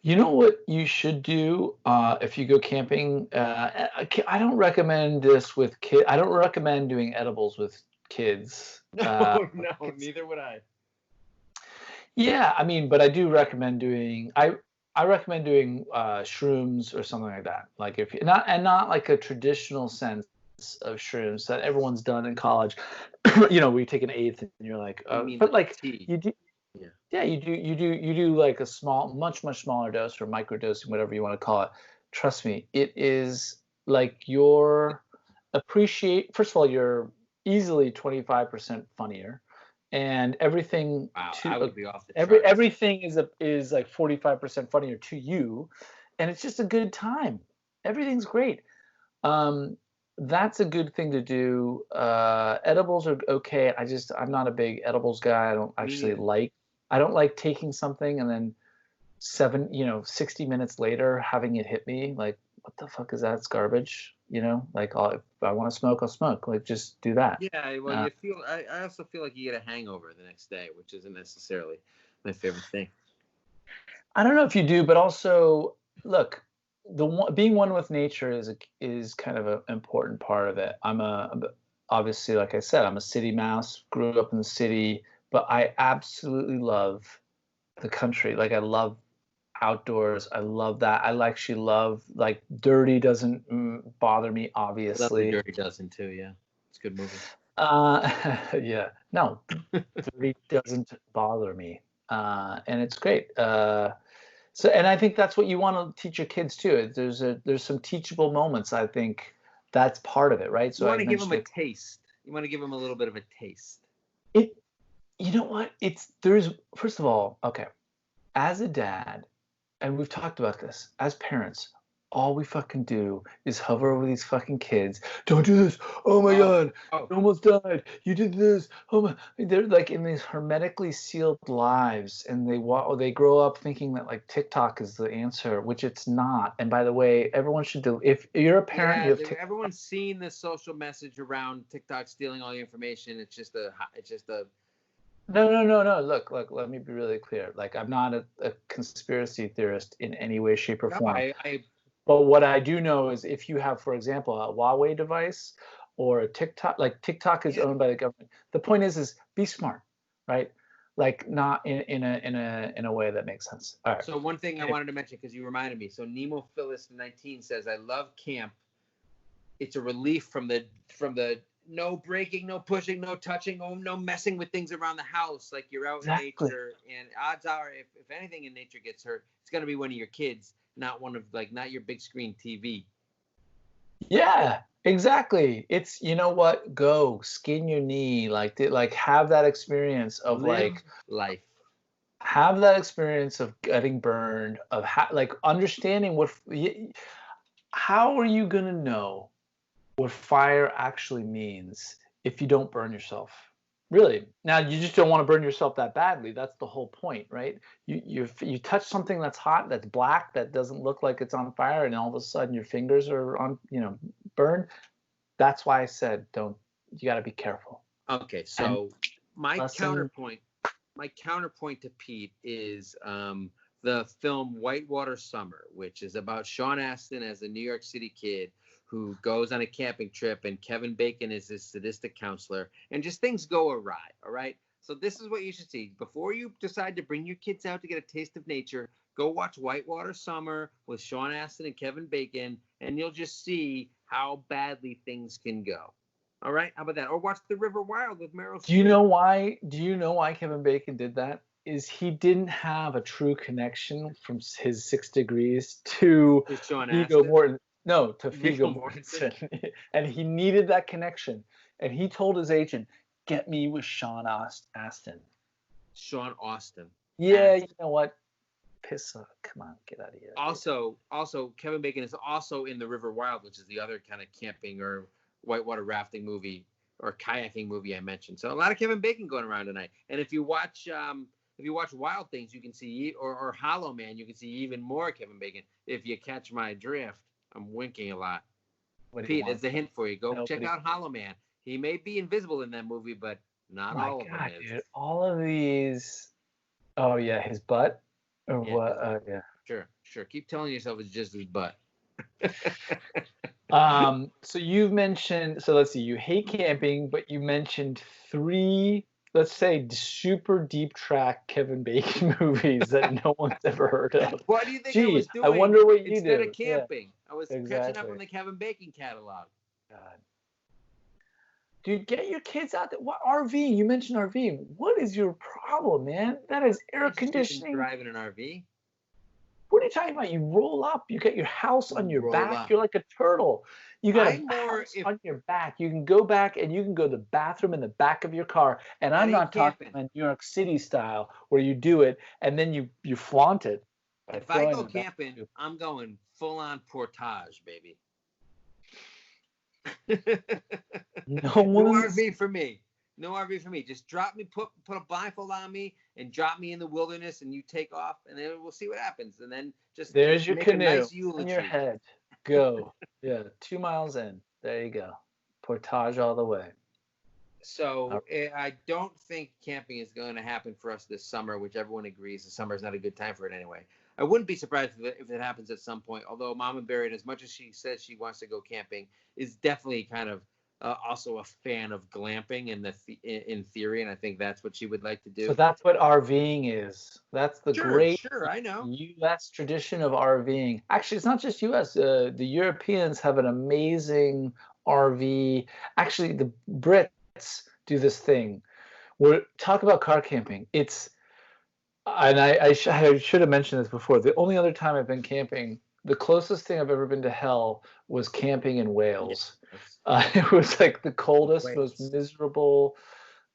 You know what you should do if you go camping? I don't recommend this with kids. I don't recommend doing edibles with kids. No, neither would I. Yeah, I mean, but I do recommend doing. I recommend doing shrooms or something like that. Like if not like a traditional sense of shrooms that everyone's done in college. You know, where you take an eighth and you're like, but like tea. you do. Yeah, you do like a small, much smaller dose or microdosing, whatever you want to call it. Trust me, it is like first of all, you're easily 25% funnier, and everything I would be off the charts. Everything is like 45% funnier to you, and it's just a good time. Everything's great. That's a good thing to do. Edibles are okay. I'm not a big edibles guy. I don't like taking something and then 60 minutes later having it hit me. Like, what the fuck is that? It's garbage. Like if I want to smoke, I'll smoke. Like, just do that. Yeah, well, I also feel like you get a hangover the next day, which isn't necessarily my favorite thing. I don't know if you do, but also, look, being one with nature is kind of an important part of it. Obviously, like I said, I'm a city mouse, grew up in the city, but I absolutely love the country. Like, I love outdoors. I love that. I actually love, like, dirty doesn't bother me, obviously. Dirty doesn't too, yeah. It's a good movie. Yeah. No, dirty doesn't bother me. And it's great. And I think that's what you want to teach your kids too. There's some teachable moments. I think that's part of it, right? So you want to give them a taste. You want to give them a little bit of a taste. You know what? First of all, okay, as a dad, and we've talked about this, as parents, all we fucking do is hover over these fucking kids. Don't do this. Oh my God. You almost died. You did this. Oh my. They're like in these hermetically sealed lives, and they grow up thinking that like TikTok is the answer, which it's not. And by the way, everyone should do. If you're a parent, everyone's seen the social message around TikTok stealing all your information. It's just a. No. Look, let me be really clear. Like, I'm not a conspiracy theorist in any way, shape, or form. But what I do know is if you have, for example, a Huawei device or a TikTok, like TikTok is owned by the government. The point is be smart, right? Like, not in a way that makes sense. All right. So one thing I wanted to mention, because you reminded me. So Nemo Phyllis 19 says, "I love camp. It's a relief from the no breaking, no pushing, no touching, no messing with things around the house. Like, you're out in nature, and odds are, if anything in nature gets hurt, it's gonna be one of your kids, not not your big screen TV." Yeah, exactly. It's, you know what? Go skin your knee, like have that experience of life. Have that experience of getting burned, of like understanding how are you gonna know what fire actually means if you don't burn yourself? Really. Now, you just don't want to burn yourself that badly. That's the whole point, right? You touch something that's hot, that's black, that doesn't look like it's on fire, and all of a sudden your fingers are on, burned. That's why I said you got to be careful. Okay, so my counterpoint to Pete is the film Whitewater Summer, which is about Sean Astin as a New York City kid who goes on a camping trip, and Kevin Bacon is his sadistic counselor, and just things go awry. All right. So this is what you should see before you decide to bring your kids out to get a taste of nature. Go watch Whitewater Summer with Sean Astin and Kevin Bacon, and you'll just see how badly things can go. All right. How about that? Or watch The River Wild with Meryl Streep. Do you know why Kevin Bacon did that? Is he didn't have a true connection from his 6 Degrees to Viggo Mortensen. No, to Viggo Mortensen. And he needed that connection. And he told his agent, "Get me with Sean Astin." Sean Austin. Yeah, you know what? Piss off. Come on, get out of here. Also, Kevin Bacon is also in The River Wild, which is the other kind of camping or whitewater rafting movie or kayaking movie I mentioned. So a lot of Kevin Bacon going around tonight. And if you watch if you watch Wild Things, you can see, or Hollow Man, you can see even more Kevin Bacon. If you catch my drift, I'm winking a lot. Pete, it's a hint for you. Go check out Hollow Man. He may be invisible in that movie, but not all of them is. Dude, all of these. Oh yeah, his butt, or what? Yeah. Sure. Keep telling yourself it's just his butt. So you've mentioned. So let's see. You hate camping, but you mentioned 3. Let's say super deep track Kevin Bacon movies that no one's ever heard of. What do you think I was doing? I wonder what you instead do. of camping. Yeah, I was exactly. catching up on the Kevin Bacon catalog. God. Dude, get your kids out there. What RV? You mentioned RV. What is your problem, man? That is air conditioning. Driving an RV. What are you talking about? You roll up. You get your house on your back. You're like a turtle. You got a house on your back. You can go back and you can go to the bathroom in the back of your car. And I'm not talking in New York City style where you do it and then you flaunt it. If I go camping, I'm going full on portage, baby. No RV for me. No RV for me. Just drop me, put a blindfold on me, and drop me in the wilderness, and you take off, and then we'll see what happens. And then there's your canoe on your head. Go. Yeah, 2 miles in. There you go. Portage all the way. So I don't think camping is going to happen for us this summer, which everyone agrees the summer is not a good time for it anyway. I wouldn't be surprised if it happens at some point, although Mama Barry, as much as she says she wants to go camping, is definitely kind of also a fan of glamping in theory, and I think that's what she would like to do. So that's what RVing is. That's the great I know. U.S. tradition of RVing. Actually, it's not just U.S. The Europeans have an amazing RV. Actually, the Brits do this thing. Talk about car camping. And I should have mentioned this before. The only other time I've been camping, the closest thing I've ever been to hell was camping in Wales. It was like the coldest, most miserable.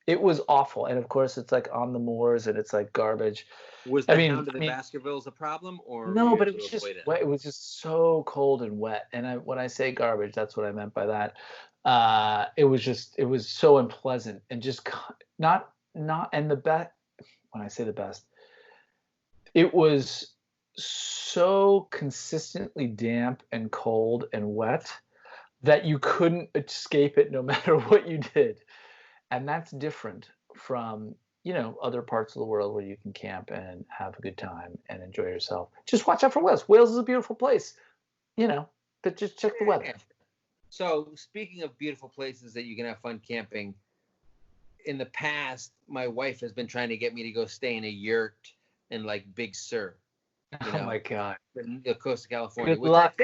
It was awful. And of course, it's like on the moors and it's like garbage. Was the Hound of the Baskervilles a problem? Or no, but it was just wet. It was just so cold and wet. And when I say garbage, that's what I meant by that. It was so unpleasant and just not, and the best, when I say the best, it was so consistently damp and cold and wet that you couldn't escape it no matter what you did. And that's different from, other parts of the world where you can camp and have a good time and enjoy yourself. Just watch out for Wales. Wales is a beautiful place, but just check the weather. So speaking of beautiful places that you can have fun camping, in the past, my wife has been trying to get me to go stay in a yurt in like Big Sur. Oh my God. The coast of California. Good luck.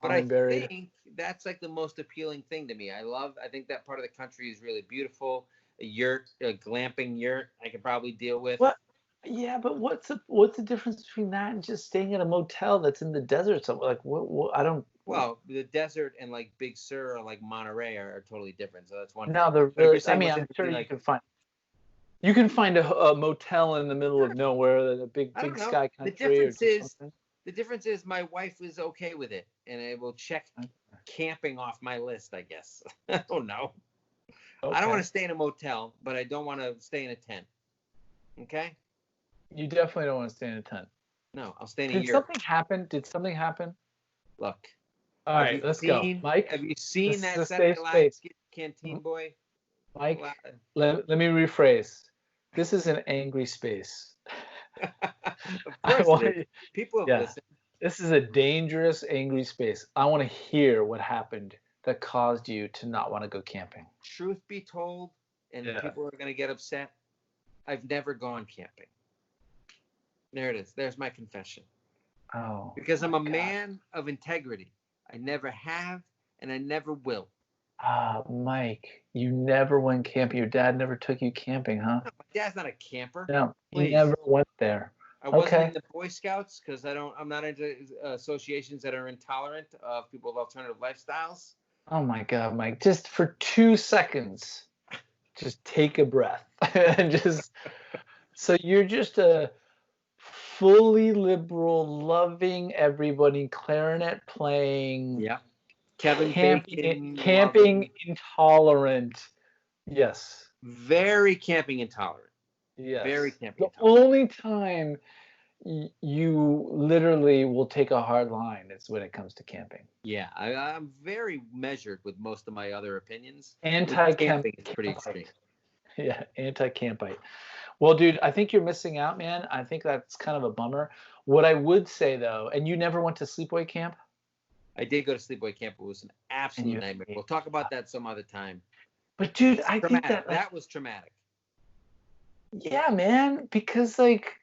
I think that's like the most appealing thing to me. I think that part of the country is really beautiful. A yurt, a glamping yurt, I could probably deal with. What? Yeah, but what's the difference between that and just staying in a motel that's in the desert? So like, what I don't. Well, the desert and like Big Sur or like Monterey are totally different. So that's one. No, they're really. I mean, I'm sure you can find. You can find a motel in the middle of nowhere, in a big sky country. The difference is my wife is okay with it, and I will check camping off my list, I guess. I don't know. Okay. I don't want to stay in a motel, but I don't want to stay in a tent. Okay? You definitely don't want to stay in a tent. No, I'll stay in a yurt. Did something happen? Look. All right, let's go. Mike? Have you seen that Saturday Night Canteen Boy? Mike, let me rephrase. This is an angry space. Of course people have listened. This is a dangerous, angry space. I want to hear what happened that caused you to not want to go camping. Truth be told, and people are going to get upset, I've never gone camping. There it is. There's my confession. Oh. Because I'm a man of integrity. I never have, and I never will. Mike, you never went camping. Your dad never took you camping, huh? No, my dad's not a camper. No, he never went there. I wasn't in the Boy Scouts because I'm not into associations that are intolerant of people with alternative lifestyles. Oh my God, Mike! Just for 2 seconds, just take a breath and just. So you're just a fully liberal, loving everybody, clarinet playing. Yeah. Kevin Bacon, camping intolerant. Yes. Very camping intolerant. Very Yes. campy The at times. only time you literally will take a hard line is when it comes to camping. Yeah, I'm very measured with most of my other opinions. Anti-camping. It's pretty extreme. Yeah, anti-campite. Well, dude, I think you're missing out, man. I think that's kind of a bummer. What I would say though, and you never went to sleepaway camp? I did go to sleepaway camp. It was an And absolute nightmare. We'll talk about that some other time. But dude, It's I think traumatic. that That was traumatic. yeah, man, because like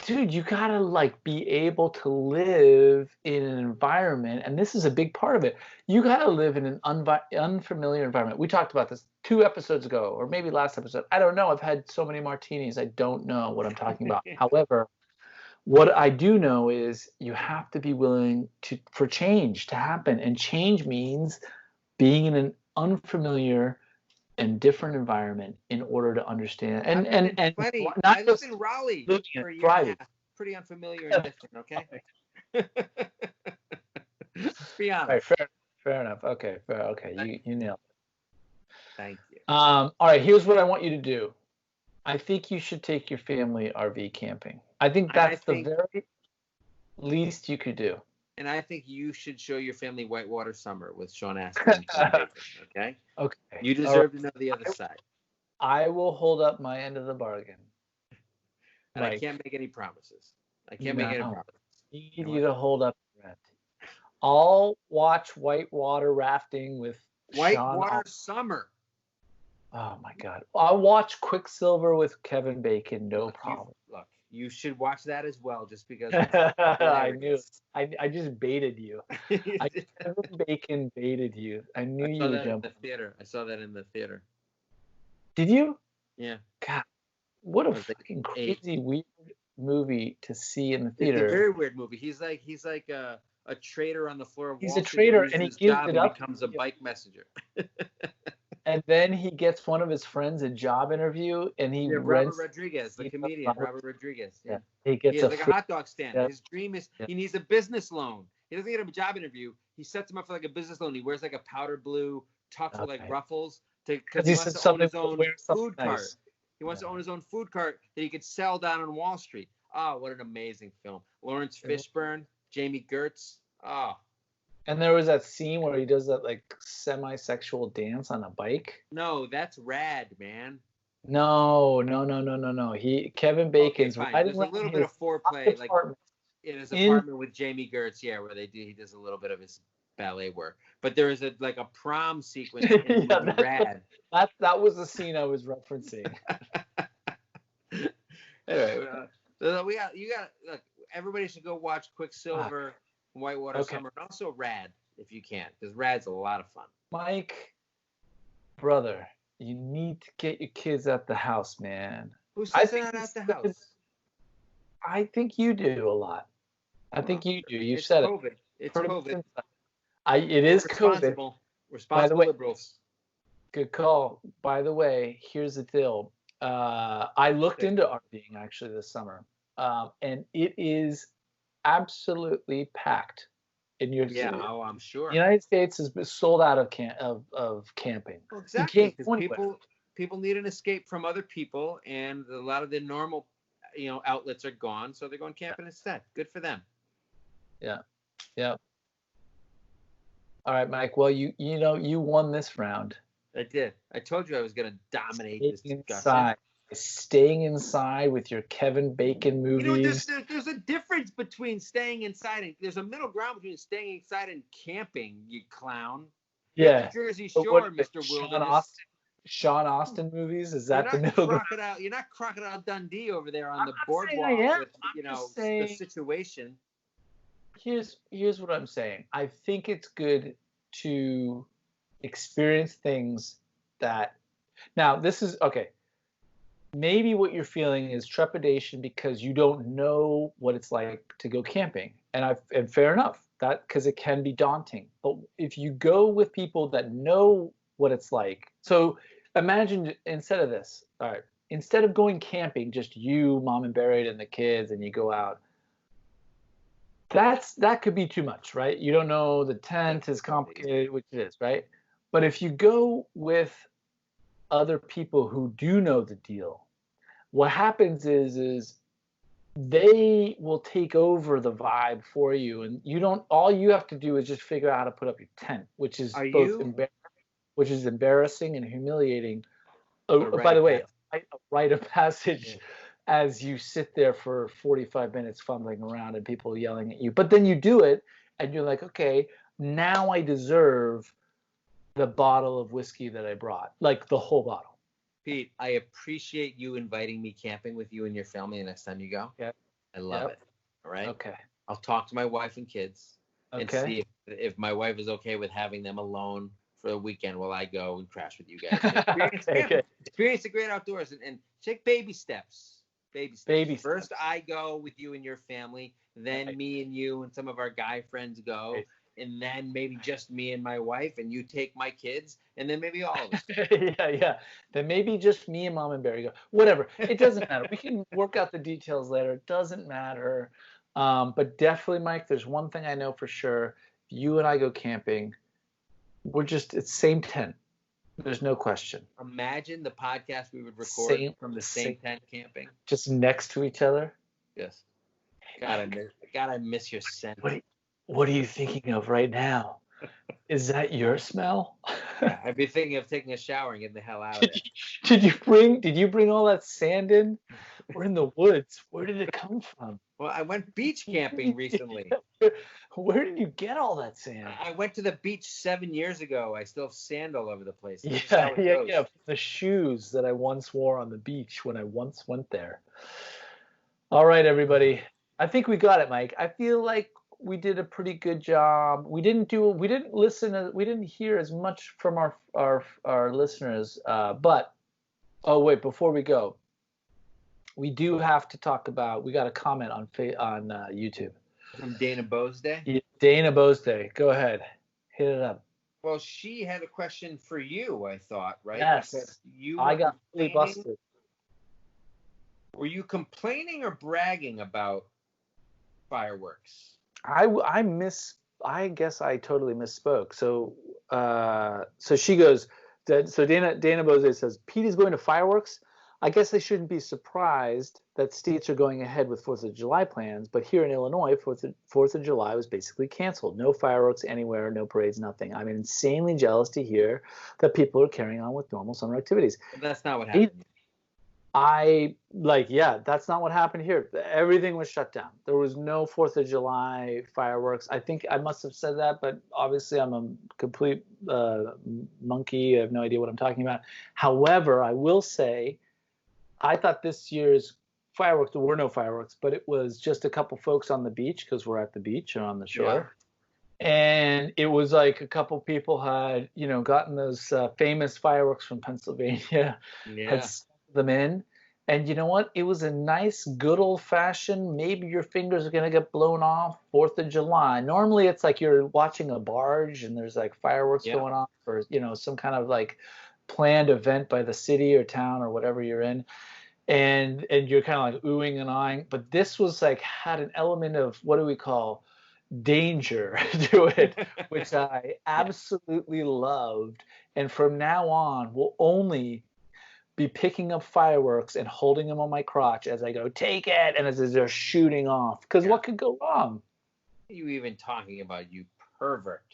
dude, you gotta like be able to live in an environment, and this is a big part of it. You gotta live in an unfamiliar environment. We talked about this 2 episodes ago, or maybe last episode. I don't know. I've had so many martinis, I don't know what I'm talking about. However, what I do know is you have to be willing for change to happen, and change means being in an unfamiliar and different environment in order to understand and not I lived just in Raleigh living for it, a year and a thriving. half. Pretty unfamiliar and different. Okay. Be All right, honest. fair enough. Okay, fair. Okay, you nailed it. Thank you. All right, here's what I want you to do. I think you should take your family RV camping. I think that's the very least you could do. And I think you should show your family Whitewater Summer with Sean Astin and Kevin Bacon. Okay. Okay. You deserve to know the other side. I will hold up my end of the bargain. And I can't make any promises. I can't make any promises. I need you to hold up your end. I'll watch whitewater rafting with Whitewater Summer. Oh my God! I'll watch Quicksilver with Kevin Bacon. No problem. Look, you should watch that as well, just because. I knew. I just baited you. Kevin Bacon baited you. I knew you would jump. I saw that in the theater. Did you? Yeah. God, what a fucking crazy weird movie to see in the theater. It's a very weird movie. He's like a trader on the floor of Wall Street. He's a trader, and he gives it up. Becomes a bike messenger. And then he gets one of his friends a job interview, and he rents. Robert Rodriguez, the comedian. Robert Rodriguez. Yeah. He gets like a hot dog stand. Yeah. His dream is he needs a business loan. He doesn't get him a job interview. He sets him up for like a business loan. He wears like a powder blue tux with like ruffles because he wants to own his own food cart. He wants to own his own food cart that he could sell down on Wall Street. Oh, what an amazing film. Lawrence Fishburne, Jamie Gertz. Oh. And there was that scene where he does that like semi-sexual dance on a bike. No, that's rad, man. No. Kevin Bacon's right. There's a little bit of foreplay, like in his apartment with Jamie Gertz, where he does a little bit of his ballet work. But there is a prom sequence in the movie Rad. That was the scene I was referencing. Anyway, look, everybody should go watch Quicksilver. Whitewater Summer, and also Rad if you can, because Rad's a lot of fun. Mike, brother, you need to get your kids out the house, man. Who says they're not at the house? I think you do a lot. I think you do. You said COVID. it. It's COVID. It is COVID. Responsible liberals. Good call. By the way, here's the deal. I looked into RVing actually this summer, and it is absolutely packed in your city. Oh, I'm sure. The United States has been sold out of camping. Well, exactly, because people need an escape from other people, and a lot of the normal, outlets are gone, so they're going camping instead. Good for them. Yeah. All right, Mike. Well, you won this round. I did. I told you I was going to dominate this discussion. Staying inside with your Kevin Bacon movies. There's a difference between staying inside and there's a middle ground between staying inside and camping, you clown. Yeah. Jersey Shore, Mr. Wilderness. Sean Austin movies? Is that the middle ground? You're not Crocodile Dundee over there on the boardwalk with the situation. Here's what I'm saying. I think it's good to experience things that now this is okay. Maybe what you're feeling is trepidation because you don't know what it's like to go camping. And fair enough, that because it can be daunting. But if you go with people that know what it's like, so imagine instead of this, all right, instead of going camping, just you, mom and Barrett, and the kids, and you go out, that could be too much, right? You don't know, the tent is complicated, which it is, right? But if you go with other people who do know the deal, what happens is they will take over the vibe for you, and all you have to do is just figure out how to put up your tent, which is which is embarrassing and humiliating. Oh, by the way, a rite of passage as you sit there for 45 minutes fumbling around and people yelling at you. But then you do it and you're like, okay, now I deserve the bottle of whiskey that I brought, like the whole bottle. Pete, I appreciate you inviting me camping with you and your family the next time you go. Yeah. I love it. All right. Okay. I'll talk to my wife and kids and see if my wife is okay with having them alone for the weekend while I go and crash with you guys. Experience the great outdoors and take baby steps. Baby steps. First, I go with you and your family. Then me and you and some of our guy friends go. Right. And then maybe just me and my wife, and you take my kids, and then maybe all of us. Yeah. Then maybe just me and Mom and Barry go. Whatever. It doesn't matter. We can work out the details later. It doesn't matter. But definitely, Mike, there's one thing I know for sure. If you and I go camping, it's same tent. There's no question. Imagine the podcast we would record from the same tent camping. Just next to each other? Yes. God, I miss your scent. What are you thinking of right now? Is that your smell? Yeah, I'd be thinking of taking a shower and getting the hell out of it. Did you bring all that sand in? We're in the woods. Where did it come from? Well, I went beach camping recently. Where did you get all that sand? I went to the beach 7 years ago. I still have sand all over the place. Yeah. The shoes that I once wore on the beach when I once went there. All right, everybody. I think we got it, Mike. I feel like we did a pretty good job. We didn't hear as much from our listeners. But before we go, we do have to talk about. We got a comment on YouTube from Dana Boesday. Yeah, Dana Boesday, go ahead, hit it up. Well, she had a question for you. I thought, right? Yes. I got fully busted. Were you complaining or bragging about fireworks? I guess I totally misspoke. So she goes. So Dana Boesday says, Pete is going to fireworks. I guess I shouldn't be surprised that states are going ahead with 4th of July plans, but here in Illinois, 4th of July was basically canceled. No fireworks anywhere, no parades, nothing. I'm insanely jealous to hear that people are carrying on with normal summer activities. But that's not what happened. That's not what happened here. Everything was shut down. There was no 4th of July fireworks. I think I must have said that, but obviously I'm a complete monkey. I have no idea what I'm talking about. However, I will say, I thought this year's fireworks, there were no fireworks, but it was just a couple folks on the beach because we're at the beach or on the shore. Yeah. And it was like a couple people had, gotten those famous fireworks from Pennsylvania, had stuck them in. And you know what? It was a nice, good old-fashioned, maybe your fingers are going to get blown off, 4th of July. Normally it's like you're watching a barge and there's like fireworks going on or, some kind of like planned event by the city or town or whatever you're in. And you're kind of like oohing and eyeing. But this was like had an element of, what do we call, danger to it, which I absolutely loved. And from now on, we'll only be picking up fireworks and holding them on my crotch as I go, take it, and as they're shooting off. Because what could go wrong? What are you even talking about, you pervert?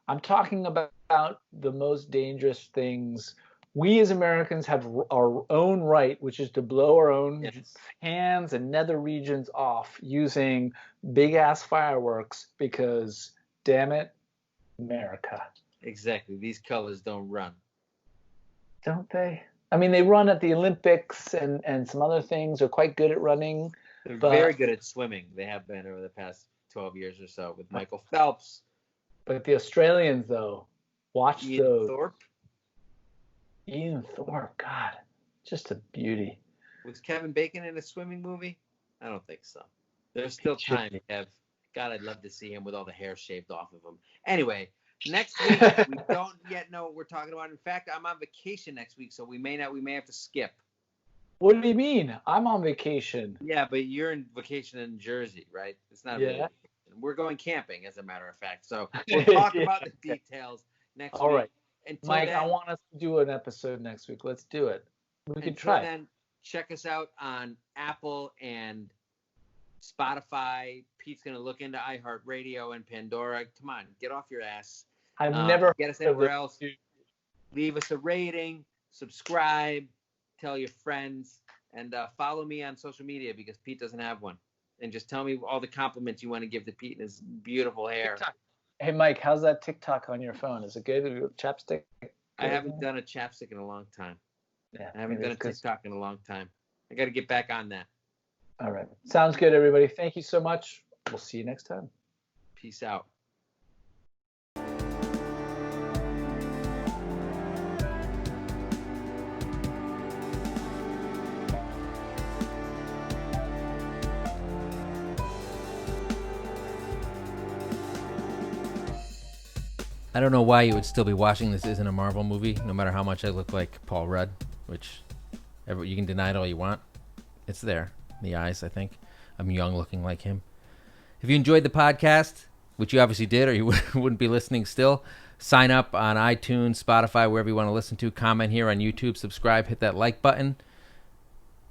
I'm talking about the most dangerous things. We as Americans have our own right, which is to blow our own hands and nether regions off using big-ass fireworks because, damn it, America. Exactly. These colors don't run. Don't they? I mean, they run at the Olympics and some other things. They're quite good at running. They're very good at swimming. They have been over the past 12 years or so with Michael Phelps. But the Australians, though, watch those. Ian Thorpe, God, just a beauty. Was Kevin Bacon in a swimming movie? I don't think so. There's still time, Kev. God, I'd love to see him with all the hair shaved off of him. Anyway, next week, we don't yet know what we're talking about. In fact, I'm on vacation next week, so we may have to skip. What do you mean? I'm on vacation. Yeah, but you're in vacation in Jersey, right? It's not really vacation. We're going camping, as a matter of fact. So we'll talk about the details next week. All right. Mike, I want us to do an episode next week. Let's do it. We could Until try. then, check us out on Apple and Spotify. Pete's going to look into iHeartRadio and Pandora. Come on, get off your ass. I've never get us anywhere else. Leave us a rating, subscribe, tell your friends, and follow me on social media because Pete doesn't have one. And just tell me all the compliments you want to give to Pete and his beautiful hair. TikTok. Hey, Mike, how's that TikTok on your phone? Is it good? Chapstick? I haven't done a chapstick in a long time. Yeah, I haven't done a TikTok in a long time. I got to get back on that. All right. Sounds good, everybody. Thank you so much. We'll see you next time. Peace out. I don't know why you would still be watching This Isn't a Marvel Movie, no matter how much I look like Paul Rudd, which you can deny it all you want. It's there in the eyes, I think. I'm young looking like him. If you enjoyed the podcast, which you obviously did or you wouldn't be listening still, sign up on iTunes, Spotify, wherever you want to listen to. Comment here on YouTube, subscribe, hit that like button.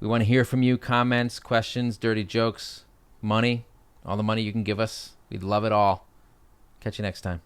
We want to hear from you. Comments, questions, dirty jokes, money, all the money you can give us. We'd love it all. Catch you next time.